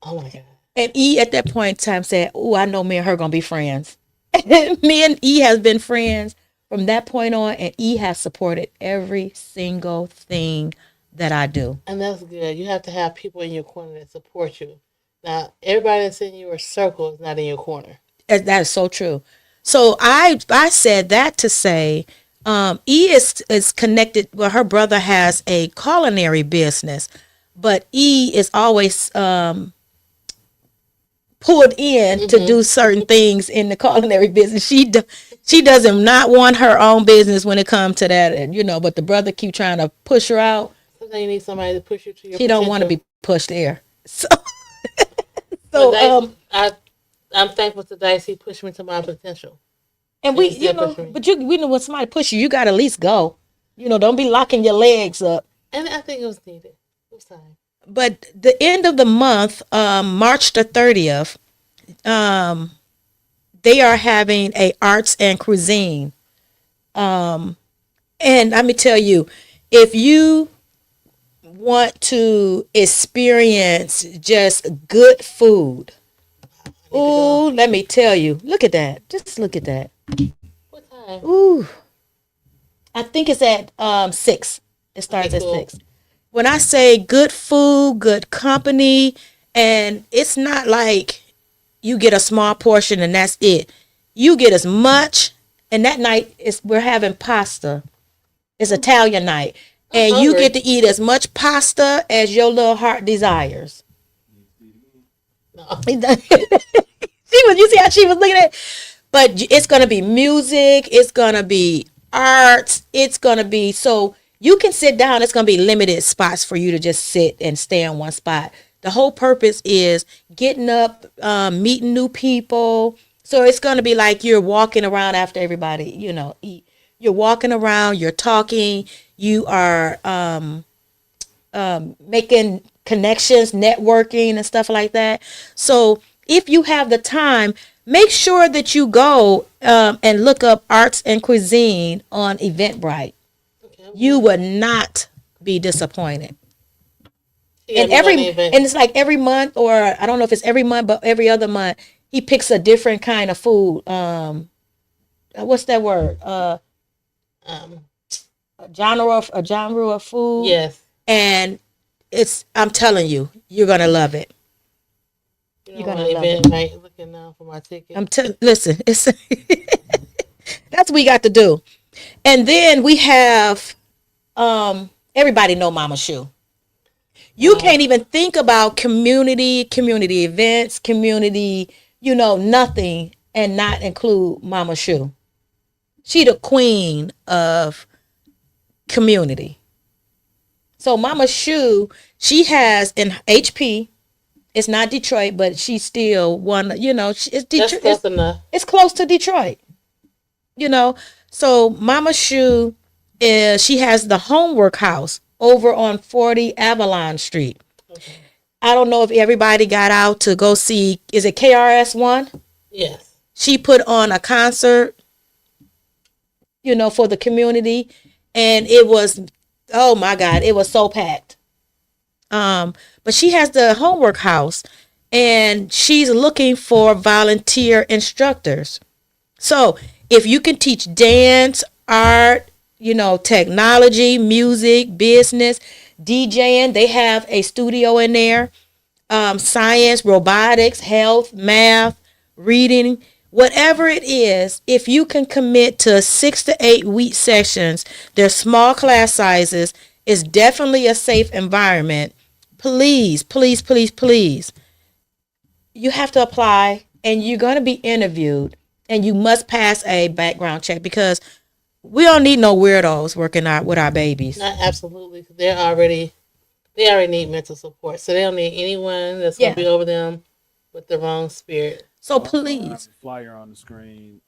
my God. And E at that point in time said, oh, I know me and her going to be friends. And me and E has been friends from that point on. And E has supported every single thing that I do. And that's good. You have to have people in your corner that support you. Now, everybody that's in your circle is not in your corner. That is so true. So I said that to say, E is connected. Well, her brother has a culinary business, but E is always pulled in to do certain things in the culinary business. She doesn't not want her own business when it comes to that, and but the brother keep trying to push her out. Sometimes you need somebody to push you to your. She don't want to be pushed there. So, I'm thankful to Dice. He pushed me to my potential. And we know when somebody push you, you got to at least go. Don't be locking your legs up. And I think it was needed. It was time. But the end of the month, March the 30th, they are having a arts and cuisine. And let me tell you, if you want to experience just good food, ooh, let me tell you, look at that. Just look at that. What time? Ooh. I think it's at 6. It starts at 6. When I say good food, good company, and it's not like you get a small portion and that's it. You get as much, and that night we're having pasta. It's Italian night. And you get to eat as much pasta as your little heart desires. No. You see how she was looking at it? But it's going to be music. It's going to be arts. It's going to be, so you can sit down. It's going to be limited spots for you to just sit and stay in one spot. The whole purpose is getting up, meeting new people. So it's going to be like you're walking around after everybody, eat. You're walking around, you're talking, you are making connections, networking and stuff like that. So if you have the time, make sure that you go and look up arts and cuisine on Eventbrite. Okay. You would not be disappointed. And it's like every month, or I don't know if it's every month, but every other month, he picks a different kind of food. What's that word? A genre of food. Yes. And I'm telling you, you're gonna love it. You're gonna love it. Right, looking now for my ticket. Listen, it's that's what we got to do. And then we have everybody know Mama Shu. You can't even think about community events, community, nothing, and not include Mama Shu. She the queen of community. So Mama Shu, she has in HP. It's not Detroit, but she's still one. It's Detroit. That's close enough. It's close to Detroit. So Mama Shu she has the Homework House over on 40 Avalon Street. Okay. I don't know if everybody got out to go see. Is it KRS-One? Yes. She put on a concert. for the community. And it was, oh my God, it was so packed. But she has the homework house and she's looking for volunteer instructors. So if you can teach dance, art, technology, music, business, DJing, they have a studio in there. Science, robotics, health, math, reading, whatever it is, if you can commit to 6 to 8 week sessions, they're small class sizes, it's definitely a safe environment. Please, please, please, please, you have to apply and you're going to be interviewed and you must pass a background check because we don't need no weirdos working out with our babies. Not absolutely. They already need mental support, so they don't need anyone that's gonna Yeah. be over them with the wrong spirit. So I have please. a flyer on the screen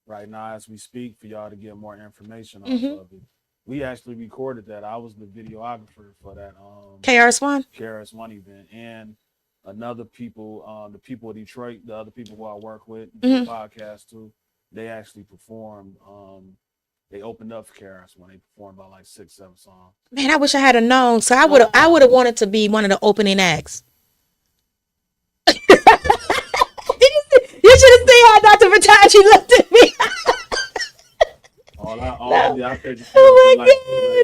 right now as we speak for y'all to get more information off Mhm. of it. We actually recorded that. I was the videographer for that KRS-One? KRS-One event, and another people, the people of Detroit, the other people who I work with, Mhm. the podcast too, they actually performed. They opened up for KRS-One. They performed about like 6, 7 songs. Man, I wish I had a known. So I would have wanted to be one of the opening acts. You should have seen how Dr. Vitachi looked at me. I think Oh my like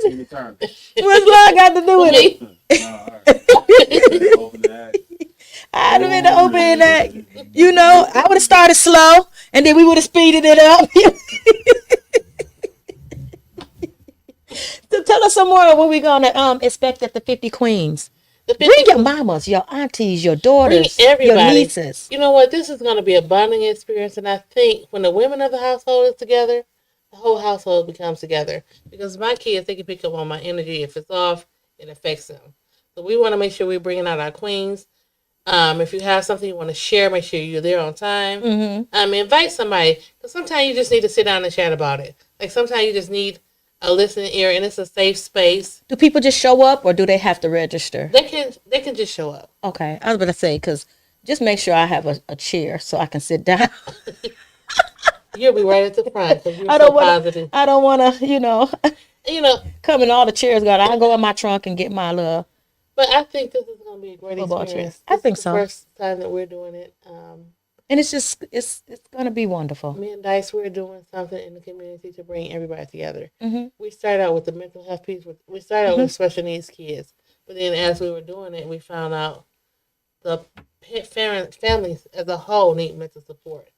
Tina Turner. What's love got to do with it? All right. Open the act. I'd have been the opening act. I would have started slow and then we would have speeded it up. So tell us some more of what we're gonna expect at the 50 Queens. Bring your mamas, your aunties, your daughters, Bring everybody. your nieces. You know what? This is going to be a bonding experience, and I think when the women of the household is together, the whole household becomes together. Because my kids, they can pick up on my energy. If it's off, it affects them. So we want to make sure we're bringing out our queens. If you have something you want to share, make sure you're there on time. Mm-hmm. Invite somebody, because sometimes you just need to sit down and chat about it. Like sometimes you just need a listening ear, and it's a safe space. Do people just show up or do they have to register? They can just show up. Okay, I was going to say, because just make sure I have a chair so I can sit down. You'll be right at the front because you're I so don't want positive. to, I don't want to, You know, come in all the chairs. God, I go in my trunk and get my little. but I think this is going to be a great Football experience. chair. I This think is so. the first time that we're doing it. And it's just, it's going to be wonderful. Me and Dice, we're doing something in the community to bring everybody together. Mm-hmm. We started out with the mental health piece. We started out with special needs kids. But then as we were doing it, we found out the families as a whole need mental support.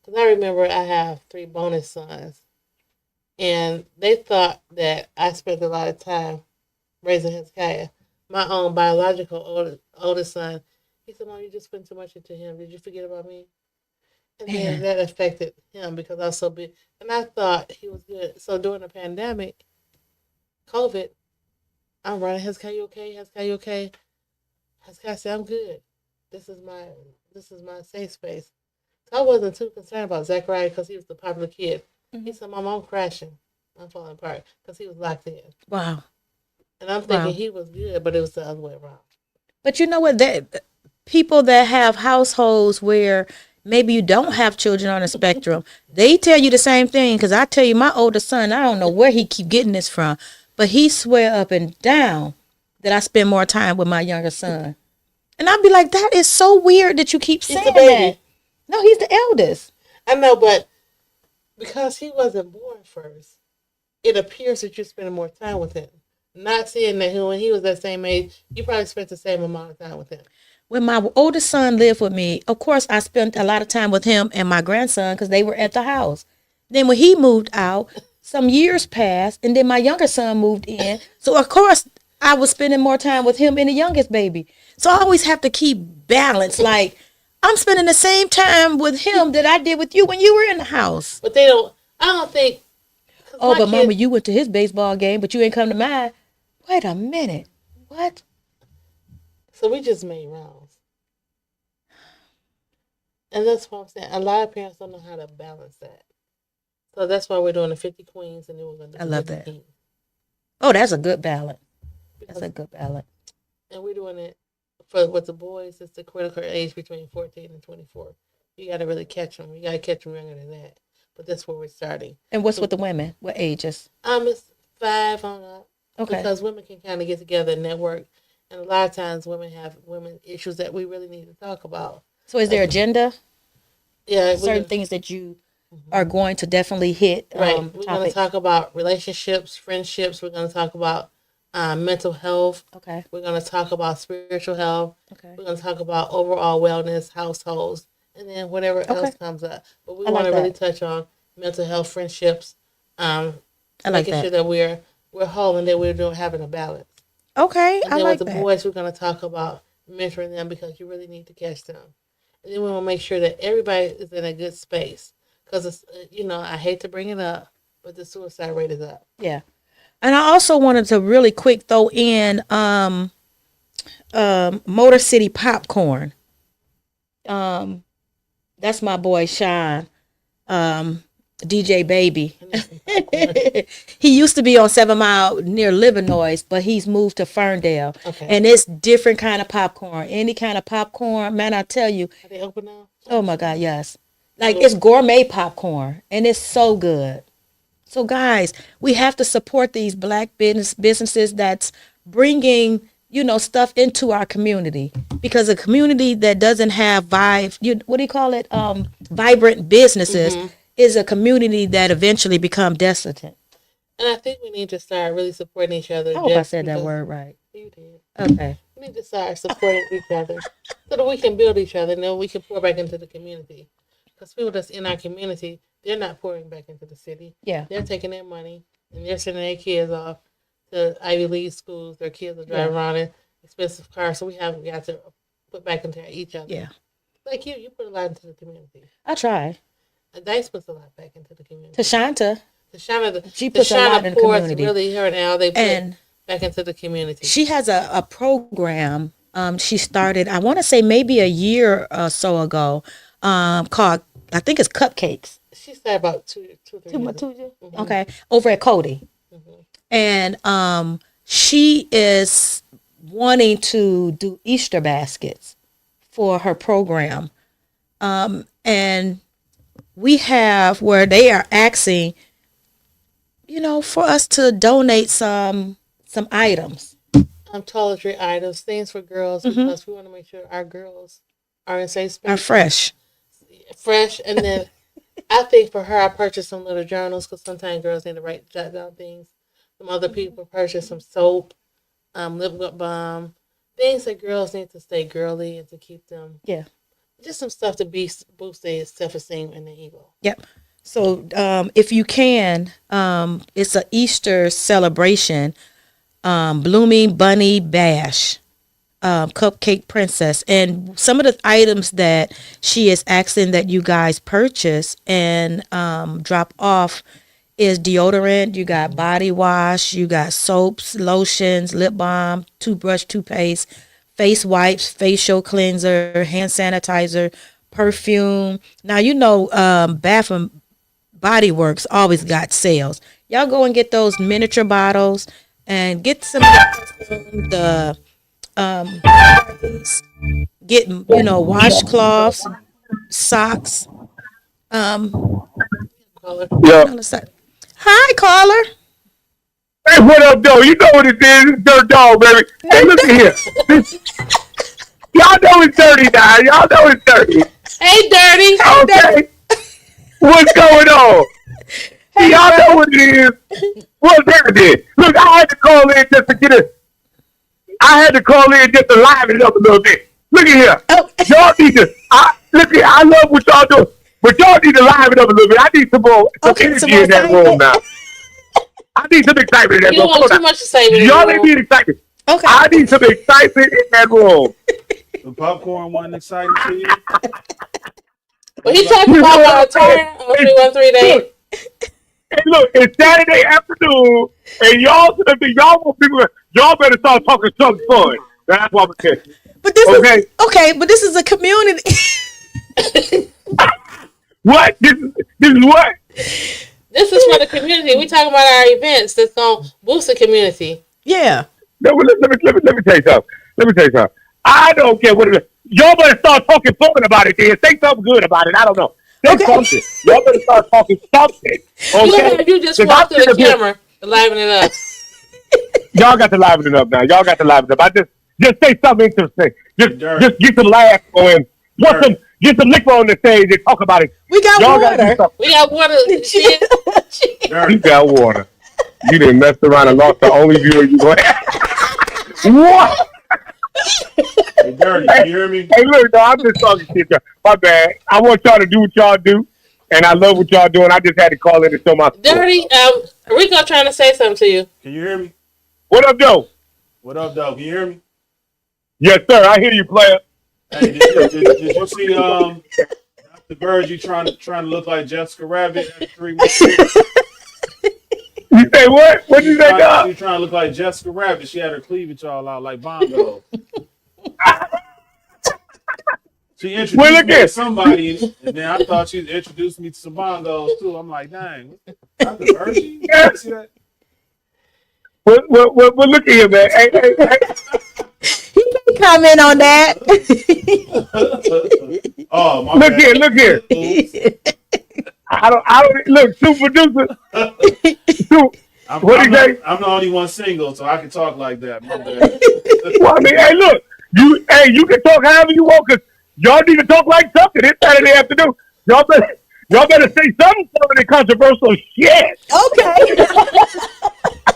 Because I remember I have 3 bonus sons. And they thought that I spent a lot of time raising Hezekiah. My own biological oldest son, he said, Mom, you just spent too much into him. Did you forget about me? And then that affected him because I was so big. And I thought he was good. So during the pandemic, COVID, I'm running, Hezekiah, you okay? Hezekiah, you okay? Hezekiah said, I'm good. This is my safe space. So I wasn't too concerned about Zachariah because he was the popular kid. He said, Mom, I'm crashing. I'm falling apart because he was locked in. Wow. And I'm thinking he was good, but it was the other way around. But you know what? People that have households where maybe you don't have children on the spectrum, they tell you the same thing. Because I tell you, my oldest son, I don't know where he keep getting this from, but he swear up and down that I spend more time with my younger son. And I'd be like, that is so weird that you keep saying the baby. that. No, he's the eldest. I know, but because he wasn't born first, it appears that you're spending more time with him. Not seeing that when he was that same age, you probably spent the same amount of time with him. When my oldest son lived with me, of course, I spent a lot of time with him and my grandson because they were at the house. Then when he moved out, some years passed, and then my younger son moved in. So, of course, I was spending more time with him and the youngest baby. So I always have to keep balance. Like, I'm spending the same time with him that I did with you when you were in the house. But I don't think. Oh, but Mama, you went to his baseball game, but you ain't come to mine. Wait a minute. What? So we just made rounds. And that's what I'm saying. A lot of parents don't know how to balance that. So that's why we're doing the 50 queens and then we're going to do I love 50 that. kings. Oh, that's a good balance. That's a good balance. And we're doing it with the boys. It's the critical age between 14 and 24. You got to really catch them. You got to catch them younger than that. but that's where we're starting. And what's with the women? What ages? It's 5 on up. Okay. Because women can kind of get together and network, and a lot of times women have women issues that we really need to talk about. So is there agenda? Yeah, Certain things that you are going to definitely hit? right. We're going Topic. to talk about relationships, friendships. We're going to talk about mental health. Okay. We're going to talk about spiritual health. Okay. We're going to talk about overall wellness, households, and then whatever else comes up. But we I like want to really that. touch on mental health, friendships, I like making that. sure that we're whole and that we're doing having a balance. Okay. And I then like with the that. boys, we're going to talk about mentoring them because you really need to catch them. And then we want to make sure that everybody is in a good space because it's I hate to bring it up, but the suicide rate is up. Yeah. And I also wanted to really quick throw in Motor City Popcorn. That's my boy Sean, DJ Baby. He used to be on 7 Mile near Livernois, but he's moved to Ferndale. Okay. And it's different kind of popcorn. Any kind of popcorn, man, I tell you. Are they open now? Oh my God, yes. Like it's gourmet popcorn and it's so good. So guys, we have to support these black businesses that's bringing, stuff into our community, because a community that doesn't have vibrant businesses is a community that eventually become desolate. And I think we need to start really supporting each other. I hope I just said that because- word right. You did. Okay. We need to start supporting each other so that we can build each other and then we can pour back into the community. Because people that's in our community, they're not pouring back into the city. Yeah. They're taking their money and they're sending their kids off to Ivy League schools. Their kids are driving around in expensive cars. So we haven't got to put back into each other. Yeah. Like you put a lot into the community. I try. Dice puts a lot back into the community. Tashanta, Tashana, she puts a lot in the pours community. really her now. They put And back into the community. she has a program she started, I want to say maybe a year or so ago, called, I think it's Cupcakes. She said about two, 3 years. Okay, over at Cody. And she is wanting to do Easter baskets for her program. And we have where they are asking, for us to donate some items. Toiletry items, things for girls, because we want to make sure our girls are in safe space. Are fresh. Fresh. And then I think for her, I purchased some little journals because sometimes girls need to jot down things. Some other people purchased some soap, lip balm, things that girls need to stay girly and to keep them. Yeah. Just some stuff to boost their self-esteem and their ego. Yep. So if you can, it's an Easter celebration, Blooming Bunny Bash, Cupcake Princess. And some of the items that she is asking that you guys purchase and drop off is deodorant, you got body wash, you got soaps, lotions, lip balm, toothbrush, toothpaste, face wipes, facial cleanser, hand sanitizer, perfume. Now, Bath and Body Works always got sales. Y'all go and get those miniature bottles and get some of the get washcloths, socks. Yeah. Hi, caller. Hey, what up, though? You know what it is. It's Dirt Dog, baby. Hey, look at here. Y'all know it's dirty now. Y'all know it's dirty. Hey, Dirty. Okay. What's going on? Y'all know what it is. What's happening? Look, I had to call in just to get it. I had to call in just to liven it up a little bit. Look at here. Oh. Y'all need to. I love what y'all do, but y'all need to liven it up a little bit. I need some more energy in that room now. I need some excitement in that You room. don't want too much to say. Y'all ain't need excitement. Okay. I need some excitement in that room. The popcorn wasn't exciting to you? Well, he talking about our turn on 313 Hey, look, it's Saturday afternoon, and y'all want people. Y'all better start talking something fun. That's what I'm saying. But this Okay. is okay. But this is a community. What? This is what? This is for the community. We talking about our events that's going to boost the community. Yeah. No, let me tell you something. Let me tell you something. I don't care what it is. Y'all better start talking fun about it then. Say something good about it. I don't know. Say Okay. something. Y'all better start talking something. We gonna Okay? have you just 'Cause walk I'm to the sitting up here- camera and liven it up. Y'all got to liven it up now. Y'all got to liven it up. I just say something interesting. Dirty. Just get some laughs going. Dirty. Get some liquor on the stage and talk about it. We got Y'all got to do water. something. We got water. See it? You Dirty. got water. You didn't mess around and lost the only viewer you gonna have. What? Hey, Dirty, can you hear me? Hey, look, no, I'm just talking shit. Y'all. My bad. I want y'all to do what y'all do, and I love what y'all doing. I just had to call in to show my support. Dirty. Rico trying to say something to you. Can you hear me? What up, Joe? What up, dog? Can you hear me? Yes, sir. I hear you, player. Hey, did you see the birds you trying to look like Jessica Rabbit at 3 months? You say what? What you say, She dog? was trying to look like Jessica Rabbit. She had her cleavage all out like Bongo. She introduced Well, look me here. to somebody, and then I thought she introduced me to some bongos too. I'm like, dang, that's the Hershey? Yeah. See that? Well, look at here, man. Hey. He can comment on that. Oh, my Look bad. here, look here. Oops. I don't look, super producer. I'm, What'd I'm, he say? not, I'm the only one single, so I can talk like that. My bad. Well, I mean, hey, look, you can talk however you want, cause y'all need to talk like something. It's Saturday afternoon. Y'all better say something controversial shit. Okay.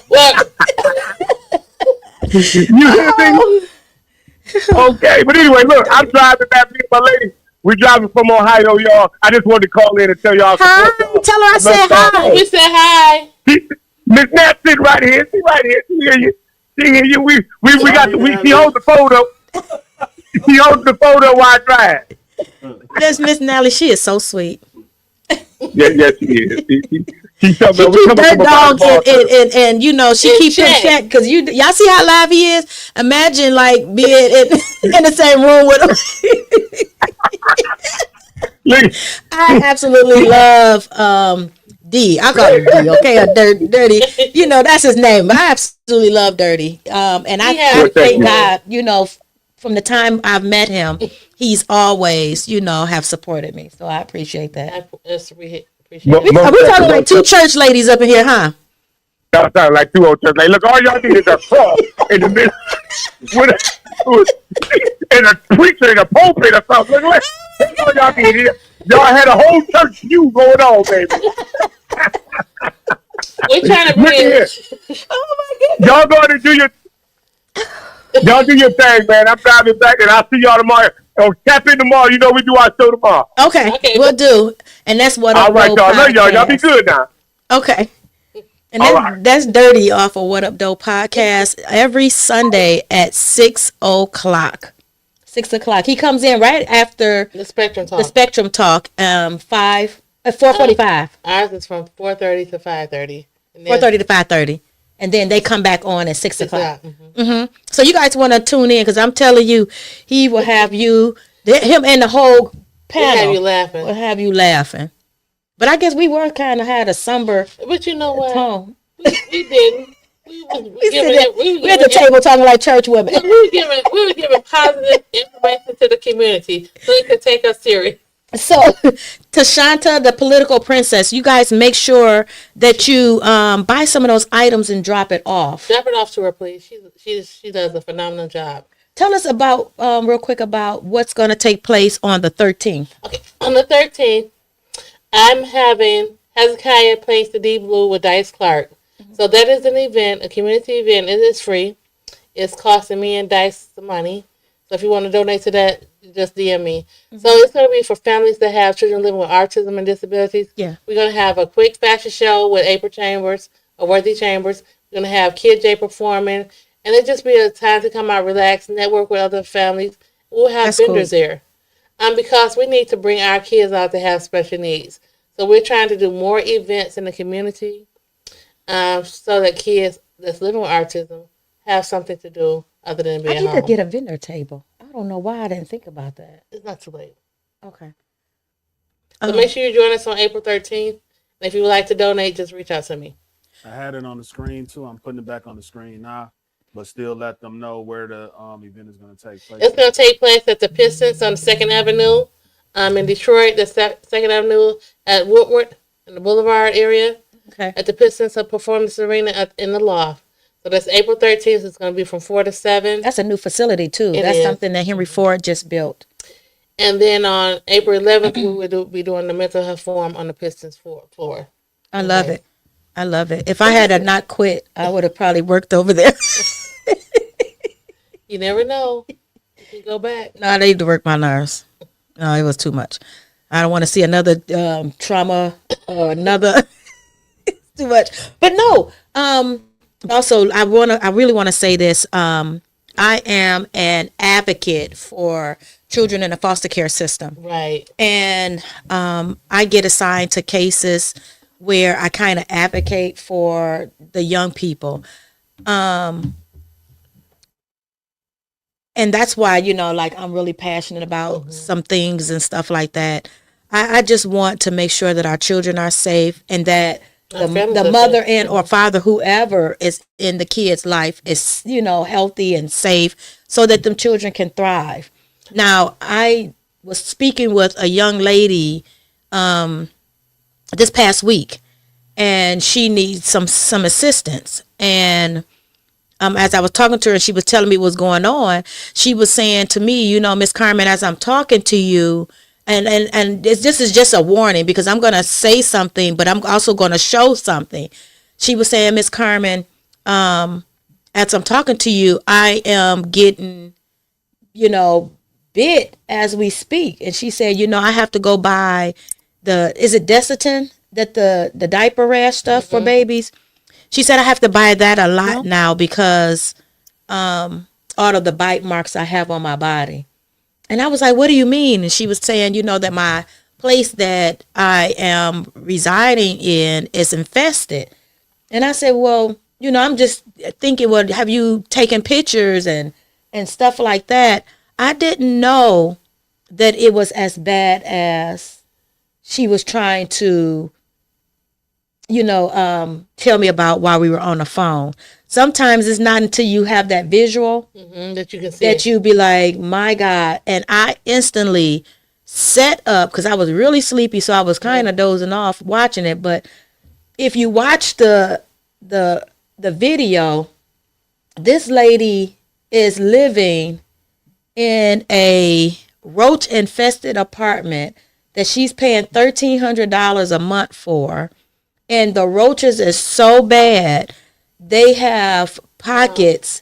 Well, You hear me? Okay, but anyway, look, I'm driving back, me and my lady. We're driving from Ohio, y'all. I just wanted to call in and tell y'all. Hi. support y'all. Tell her I said y'all. we hi. said hi. Miss Nat sitting right here. She right here. She hear you. She hear you. We got she holds the photo. She holds the photo while I drive. That's Miss Nelly. She is so sweet. Yes, she is. She told me She we keep coming that from a dog volleyball. and you know she In keep him check. check because y'all see how live he is. Imagine like being in the same room with him. Look, I absolutely love D. I call him D. Okay, or Dirty. You know that's his name. But I absolutely love Dirty. And I Yeah. Well, thank thank you. God. You know, from the time I've met him, he's always have supported me. So I appreciate that. Appreciate Mo- it. mo- Are we talking like most two church ladies up in here, huh? That sound like two old church. Like, look, all y'all need is a cross in the middle and a preacher in a pulpit or something. Look, that's all y'all need here. Y'all had a whole church view going on, baby. We're trying to Look bring. here. Oh my goodness. Y'all going to do your thing, man. I'm driving back, and I'll see y'all tomorrow. Oh, tap in tomorrow. You know we do our show tomorrow. Okay, Okay, we'll do. And that's what All Up right, Doe y'all. Love y'all. Y'all be Podcast. good now. Okay. And All that's, right. that's Dirty off of What Up Doe Podcast every Sunday at 6 o'clock. 6 o'clock. He comes in right after The Spectrum Talk. the Spectrum Talk, 4:45. Ours is from 4:30 to 5:30. 4:30 to 5:30. And then they come back on at 6 o'clock. Mm-hmm. So you guys want to tune in because I'm telling you, he will have you, him and the whole panel have you laughing. will have you laughing. But I guess we were kind of had a somber But you know what? tone. We didn't. We was We giving sit it. We we at the table talking like church women. We were giving positive information to the community so they could take us serious. So, Tashanta, the political princess, you guys make sure that you buy some of those items and drop it off. Drop it off to her, please. She does a phenomenal job. Tell us about real quick about what's going to take place on the 13th. Okay, on the 13th, I'm having Hezekiah plays the Deep Blue with Dice Clark. So that is an event, a community event. It is free. It's costing me and Dice some money. So if you want to donate to that, just DM me. So it's going to be for families that have children living with autism and disabilities. Yeah. We're going to have a quick fashion show with April Chambers, or Worthy Chambers. We're going to have Kid J performing. And it just be a time to come out, relax, network with other families. We'll have That's vendors cool. there. Because we need to bring our kids out that have special needs. So we're trying to do more events in the community so that kids that's living with autism have something to do other than I being need home. to get a vendor table. I don't know why I didn't think about that. It's not too late. Okay. So make sure you join us on April 13th. And if you would like to donate, just reach out to me. I had it on the screen too. I'm putting it back on the screen now, but still let them know where the event is going to take place. It's going to take place at the Pistons on 2nd Avenue. In Detroit, the Second Avenue at Woodward in the Boulevard area Okay. at the Pistons Performance Arena in the Loft. So that's April 13th. It's going to be from 4 to 7. That's a new facility too. It That's is. something that Henry Ford just built. And then on April 11th, we will be doing the mental health forum on the Pistons floor. I love it. I love it. If I had not quit, I would have probably worked over there. You never know. You can go back. No, I need to work my nerves. No, it was too much. I don't want to see another trauma or another. It's too much. But no. Also, I really want to say this. I am an advocate for children in the foster care system. Right. And I get assigned to cases where I kind of advocate for the young people. And that's why, like I'm really passionate about some things and stuff like that. I just want to make sure that our children are safe and that the mother and or father, whoever is in the kid's life is, healthy and safe so that them children can thrive. Now, I was speaking with a young lady this past week, and she needs some assistance. And as I was talking to her, she was telling me what's going on. She was saying to me, Miss Carmen, as I'm talking to you, and this is just a warning because I'm going to say something, but I'm also going to show something. She was saying, Miss Carmen, as I'm talking to you, I am getting, bit as we speak. And she said, I have to go buy is it Desitin, that the diaper rash stuff for babies? She said, I have to buy that a lot now because all of the bite marks I have on my body. And I was like, what do you mean? And she was saying, that my place that I am residing in is infested. And I said, well, I'm just thinking, well, have you taken pictures and stuff like that? I didn't know that it was as bad as she was trying to, tell me about while we were on the phone. Sometimes it's not until you have that visual that you can see that you be like, my God. And I instantly set up because I was really sleepy, so I was kind of dozing off watching it. But if you watch the video, this lady is living in a roach infested apartment that she's paying $1,300 a month for. And the roaches is so bad, they have pockets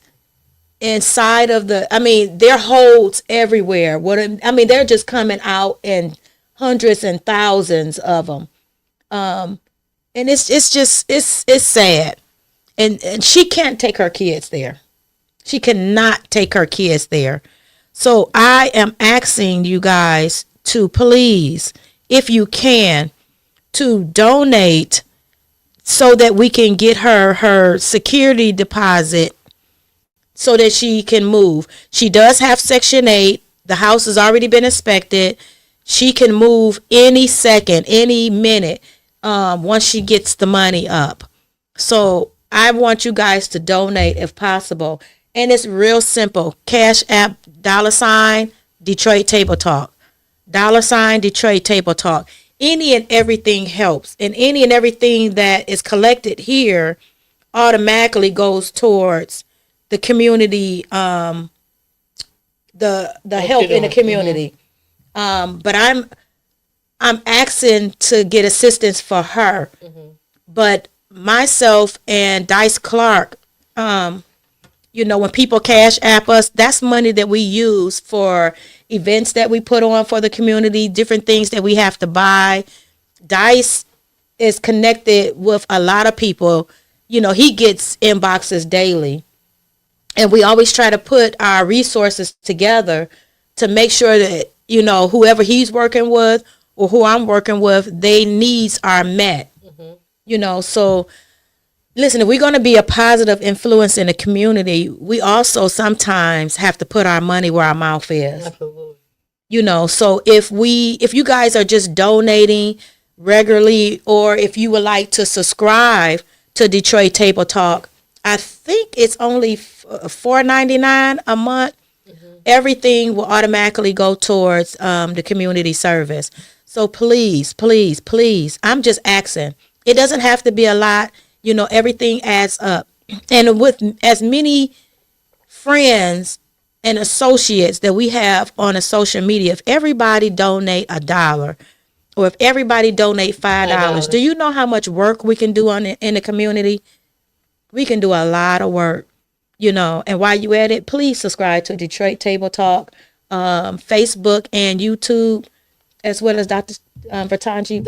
inside of there are holes everywhere. They're just coming out in hundreds and thousands of them. And it's sad. And she can't take her kids there. She cannot take her kids there. So I am asking you guys to please, if you can, to donate so that we can get her security deposit so that she can move. She does have Section 8. The house has already been inspected. She can move any second, any minute, once she gets the money up. So I want you guys to donate if possible. And it's real simple. Cash App, $ Detroit Table Talk. $ Detroit Table Talk. Any and everything helps. And any and everything that is collected here automatically goes towards the community, the help in the community. But I'm asking to get assistance for her. But myself and Dice Clark, when people Cash App us, that's money that we use for events that we put on for the community, different things that we have to buy. Dice is connected with a lot of people. He gets inboxes daily. And we always try to put our resources together to make sure that, whoever he's working with or who I'm working with, their needs are met. So listen, if we're going to be a positive influence in the community, we also sometimes have to put our money where our mouth is. Absolutely. So if you guys are just donating regularly, or if you would like to subscribe to Detroit Table Talk, I think it's only $4.99 a month. everything will automatically go towards the community service. So please, please, please, I'm just asking. It doesn't have to be a lot. You know, everything adds up. And with as many friends and associates that we have on a social media, if everybody donate $1 or if everybody donate $5, do you know how much work we can do in the community? We can do a lot of work, you know. And while you at it, please subscribe to Detroit Table Talk, Facebook and YouTube, as well as Dr. Bertanji.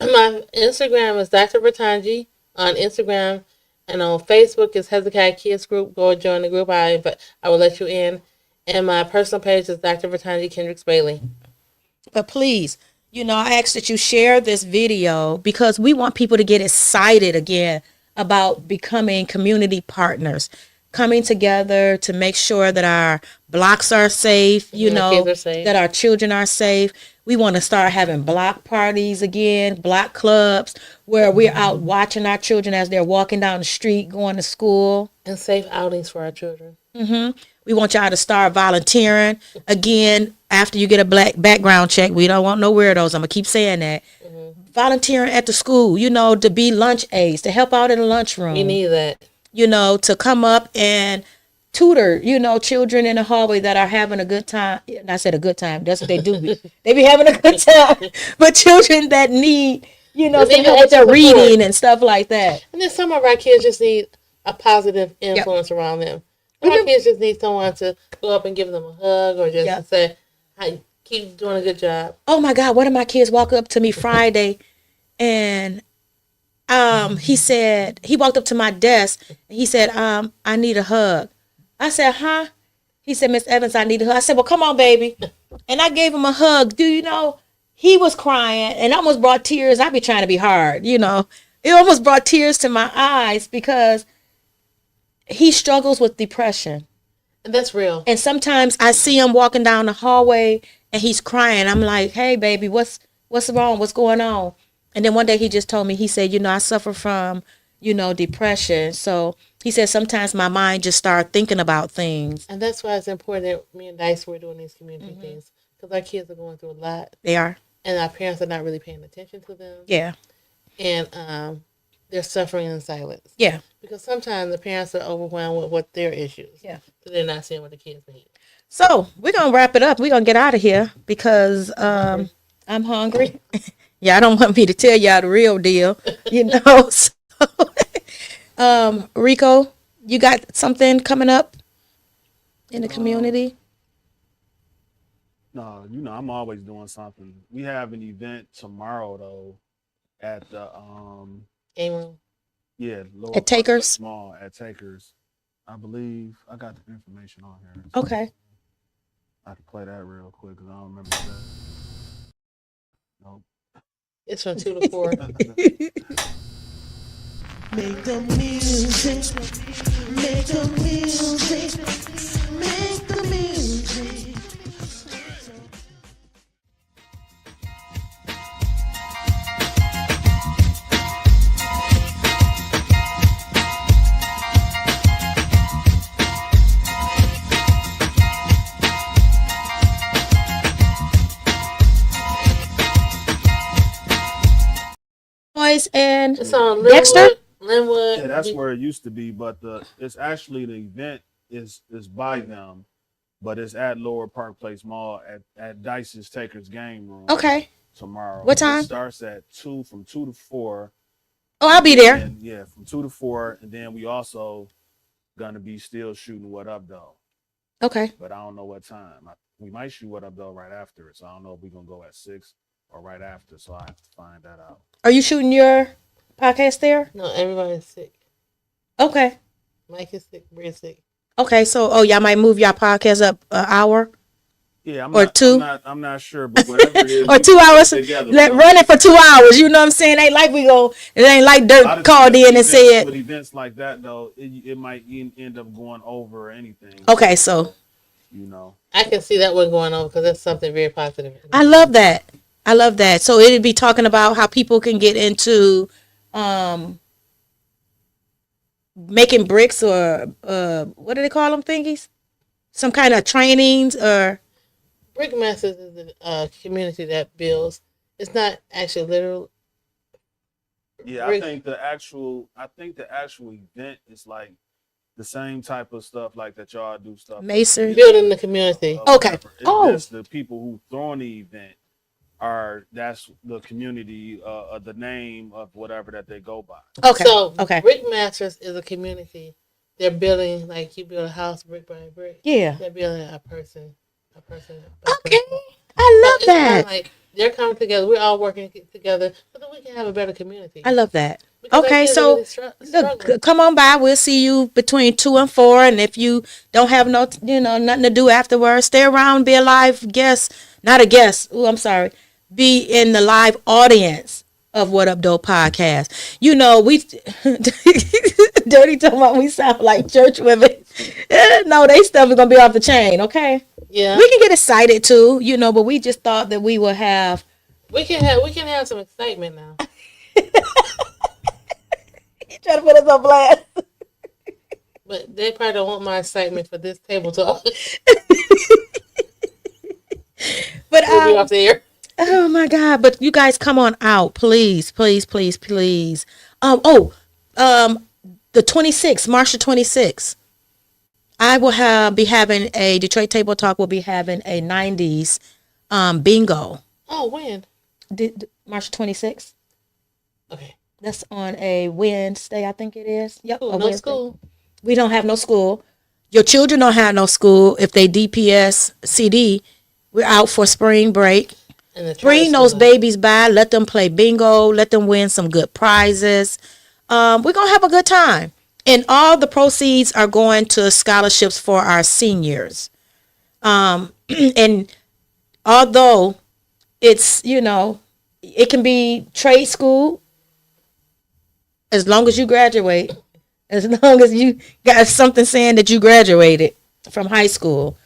My Instagram is Dr. Bertanji on Instagram, and on Facebook is Hezekiah Kids Group. Go join the group. I will let you in. And my personal page is Dr. Bertanji Kendricks Bailey. But please, you know, I ask that you share this video because we want people to get excited again about becoming community partners, coming together to make sure that our blocks are safe, you know, kids are safe, that our children are safe. We want to start having block parties again, block clubs, where we're out watching our children as they're walking down the street, going to school. And safe outings for our children. We want y'all to start volunteering. Again, after you get a black background check, we don't want no weirdos. I'm going to keep saying that. Volunteering at the school, you know, to be lunch aides, to help out in the lunchroom. We need that. You know, to come up and tutor, you know, children in the hallway that are having a good time. I said a good time. That's what they do. They be having a good time. But children that need, you know, some help with their reading and stuff like that. And then some of our kids just need a positive influence around them. Some of our kids just need someone to go up and give them a hug or just say, "Hi, keep doing a good job." Oh my God, one of my kids walked up to me Friday and he said, he walked up to my desk and he said, I need a hug. I said, huh? He said, Miss Evans, I need a hug. I said, well, come on, baby. And I gave him a hug. Do you know, he was crying and almost brought tears. I be trying to be hard, you know. It almost brought tears to my eyes because he struggles with depression. And that's real. And sometimes I see him walking down the hallway and he's crying. I'm like, hey, baby, what's wrong? What's going on? And then one day he just told me, he said, you know, I suffer from, you know, depression. So he said, sometimes my mind just start thinking about things. And that's why it's important that me and Dice were doing these community things. Because our kids are going through a lot. They are. And our parents are not really paying attention to them. Yeah. And they're suffering in silence. Yeah. Because sometimes the parents are overwhelmed with what their issues. Yeah. So they're not seeing what the kids need. So we're going to wrap it up. We're going to get out of here because I'm hungry. Yeah, I don't want me to tell y'all the real deal, you know. So, Rico, you got something coming up in the community? No, you know, I'm always doing something. We have an event tomorrow though at the Game room. Lower At Takers? Small at Takers. I believe I got the information on here. Okay. I can play that real quick because I don't remember that. Nope. It's from 2 to 4. Make the music, make the music, make the music. And It's on Dexter? Linwood. Yeah, that's where it used to be, but it's actually the event is by them, but it's at Lower Park Place Mall at Dice's Takers Game Room. Okay. Tomorrow. What time? It starts at 2 from 2 to 4. Oh, I'll be there. And, yeah, from 2 to 4, and then we also gonna be still shooting What Up Though, Okay. but I don't know what time. We might shoot What Up Though right after it, so I don't know if we're gonna go at 6 or right after. So I have to find that out. Are you shooting your podcast there? No, everybody's sick. Okay. Mike is sick. Bria's sick. Okay. So, y'all might move y'all podcast up an hour Yeah, Or two. I'm not sure, but whatever it is, or 2 hours. together. Run it for 2 hours. You know what I'm saying? Ain't like we go. It ain't like A lot Dirt of called times in and with said. events like that though, it might end up going over or anything. Okay. So You know. I can see that one going on because that's something very positive. I love that. I love that. So it'd be talking about how people can get into making bricks or what do they call them thingies? some kind of trainings or? Brickmasters is a community that builds. It's not actually literal. Yeah, Rick- I think the actual event is like the same type of stuff like that y'all do stuff. Masons? Building the community. Okay. It's Oh. just the people who throwing the event that's the community, the name of whatever that they go by. Okay. So Okay. Brickmasters is a community. They're building like you build a house brick by brick. Yeah. They're building a person. by Okay. person. I So love it's kinda that. like they're coming together. We're all working together so that we can have a better community. I love that. Because our Okay, kids are so really struggling. look, come on by. We'll see you between 2 and 4. And if you don't have nothing to do afterwards, stay around, be a live guest. Not a guest. Oh, I'm sorry. Be in the live audience of What Up Dope podcast. You know, we Dirty talking about we sound like church women. No, they stuff is gonna be off the chain, okay? Yeah, We can get excited too, but we just thought that we would have we can have some excitement now. try to put us on blast. But they probably don't want my excitement for this table talk. But We'll be off the air. oh my God! But you guys, come on out, please, please, please, please. The 26th, March the 26th. I will be having a Detroit Table Talk. Will be having a 90s bingo. Oh, when? March 26th. Okay. That's on a Wednesday, I think it is. Yep. Cool. a No Wednesday. school. We don't have no school. Your children don't have no school. If they DPS CD, we're out for spring break. And the charter Bring those school. babies by. Let them play bingo. Let them win some good prizes. We're going to have a good time. And all the proceeds are going to scholarships for our seniors. And although it's, it can be trade school as long as you graduate, as long as you got something saying that you graduated from high school.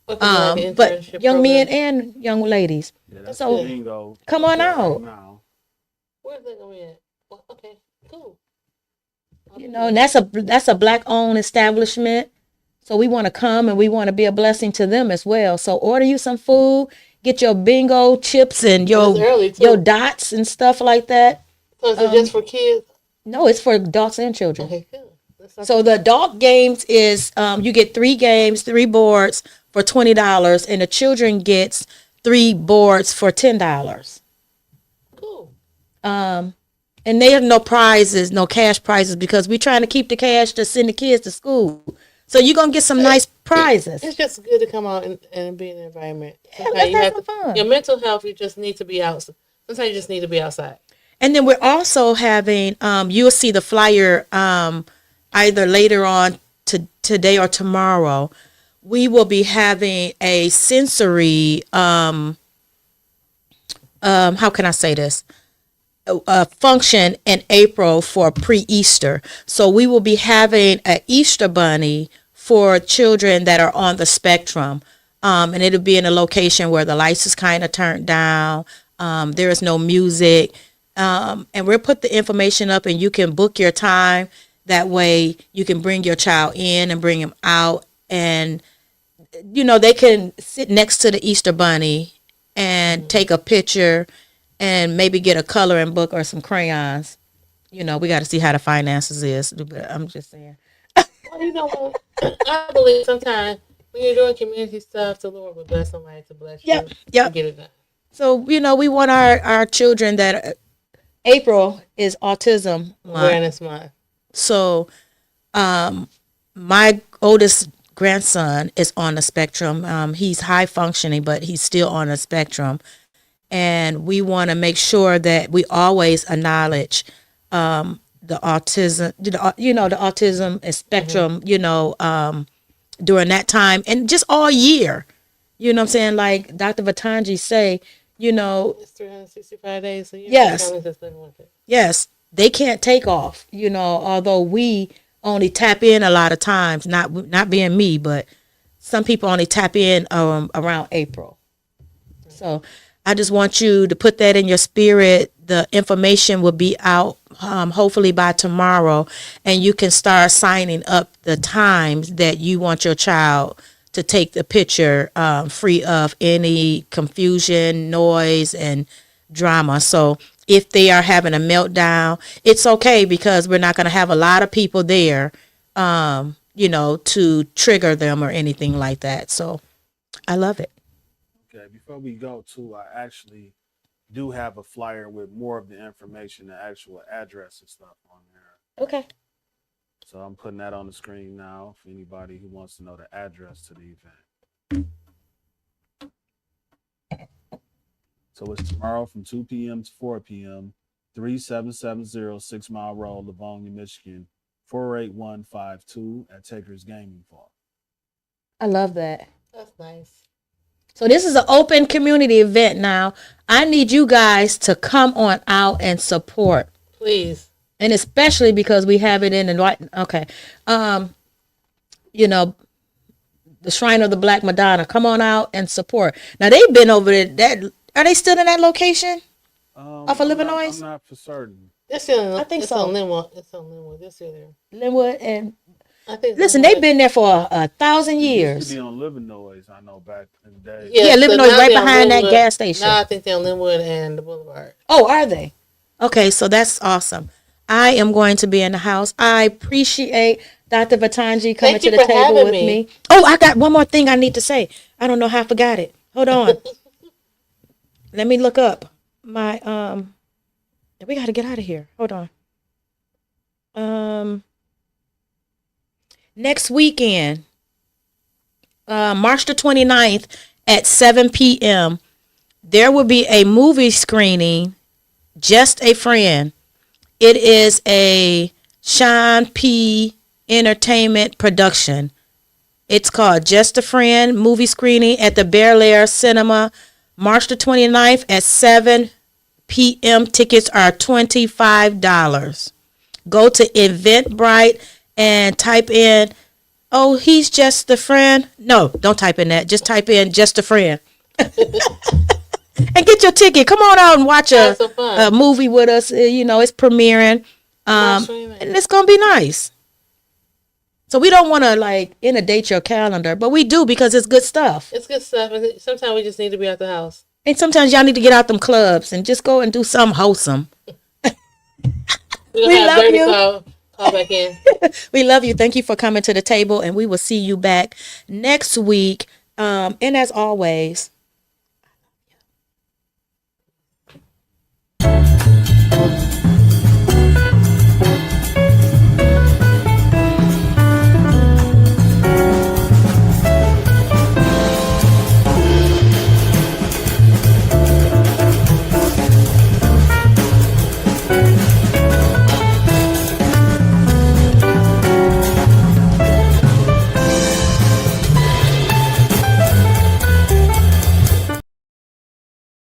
What kind of like But internship young men program? and young ladies. Yeah, that's So, the bingo. come on Right out. now. Where's that gonna be at? Well, okay, cool. And that's a black owned establishment. So we want to come and we want to be a blessing to them as well. So order you some food, get your bingo chips and It's early, too. your dots and stuff like that. So is it just for kids? No, it's for adults and children. Okay, cool. That's not- So the adult games is you get 3 games, 3 boards for $20, and the children gets 3 boards for $10. cool. And they have no prizes, no cash prizes, because we're trying to keep the cash to send the kids to school. So you're gonna get some nice prizes. It's just good to come out and be in the environment. Sometimes let's you have have some to- fun. Your mental health, you just need to be out. Sometimes you just need to be outside. And then we're also having you'll see the flyer either later on today or tomorrow. We will be having a sensory how can I say this? A function in April for pre-Easter. So we will be having an Easter bunny for children that are on the spectrum. And it'll be in a location where the lights is kind of turned down. There is no music. And we'll put the information up and you can book your time. That way you can bring your child in and bring him out. And, they can sit next to the Easter bunny and take a picture and maybe get a coloring book or some crayons. We got to see how the finances is. But I'm just saying. Well, you know what? I believe sometimes when you're doing community stuff, the Lord will bless somebody to bless you. Yep. To get it done. So, we want our children that April is autism month. Awareness month. So, my oldest grandson is on the spectrum. He's high functioning, but he's still on the spectrum. And we want to make sure that we always acknowledge the autism, the autism spectrum, during that time and just all year. You know what I'm saying? Like Dr. Vatanji say, It's 365 days a year. Yes. Families that's living with it. yes, they can't take off, although we only tap in a lot of times, not being me, but some people only tap in around April. So I just want you to put that in your spirit. The information will be out hopefully by tomorrow, and you can start signing up the times that you want your child to take the picture free of any confusion, noise, and drama. So if they are having a meltdown, it's okay because we're not going to have a lot of people there, to trigger them or anything like that. So I love it. Okay, before we go too, I actually do have a flyer with more of the information, the actual address and stuff on there. Okay. So I'm putting that on the screen now for anybody who wants to know the address to the event. So it's tomorrow from 2 p.m. to 4 p.m., 3770 6 Mile Road, Livonia, Michigan, 48152 at Taker's Gaming Park. I love that. That's nice. So this is an open community event now. I need you guys to come on out and support. Please. And especially because we have it in the right. Okay. The Shrine of the Black Madonna. Come on out and support. Now they've been over there. That are they still in that location? Off of Illinois? I'm not for certain. It's still, I think it's so. On Linwood. It's on Linwood. They're still there. Linwood and I think. listen, Linwood- they've been there for 1,000 It used years. to be on Living Noise, I know, back in the day. Yeah, Living so Noise now right they're on behind that Linwood. gas station. Now I think they're on Linwood and the Boulevard. Oh, are they? Okay, so that's awesome. I am going to be in the house. I appreciate Dr. Vatanji coming Thank to you the for table having with me. me. Oh, I got one more thing I need to say. I don't know how I forgot it. Hold on. Let me look up my we got to get out of here. Hold on. Next weekend, March the 29th at 7 p.m., there will be a movie screening, Just a Friend. It is a Sean P. Entertainment production. It's called Just a Friend movie screening at the Bel Air Cinema, March the 29th at 7 p.m. Tickets are $25. Go to Eventbrite and type in, oh, he's just a friend. No, don't type in that. Just type in Just a Friend. And get your ticket. Come on out and watch Have some fun. a movie with us. It's premiering. March 29th. And it's going to be nice. So we don't want to inundate your calendar, but we do because it's good stuff. It's good stuff. And sometimes we just need to be at the house. And sometimes y'all need to get out them clubs and just go and do something wholesome. We're We gonna have love Dirty you. Call back in. We love you. Thank you for coming to the table, and we will see you back next week. And as always,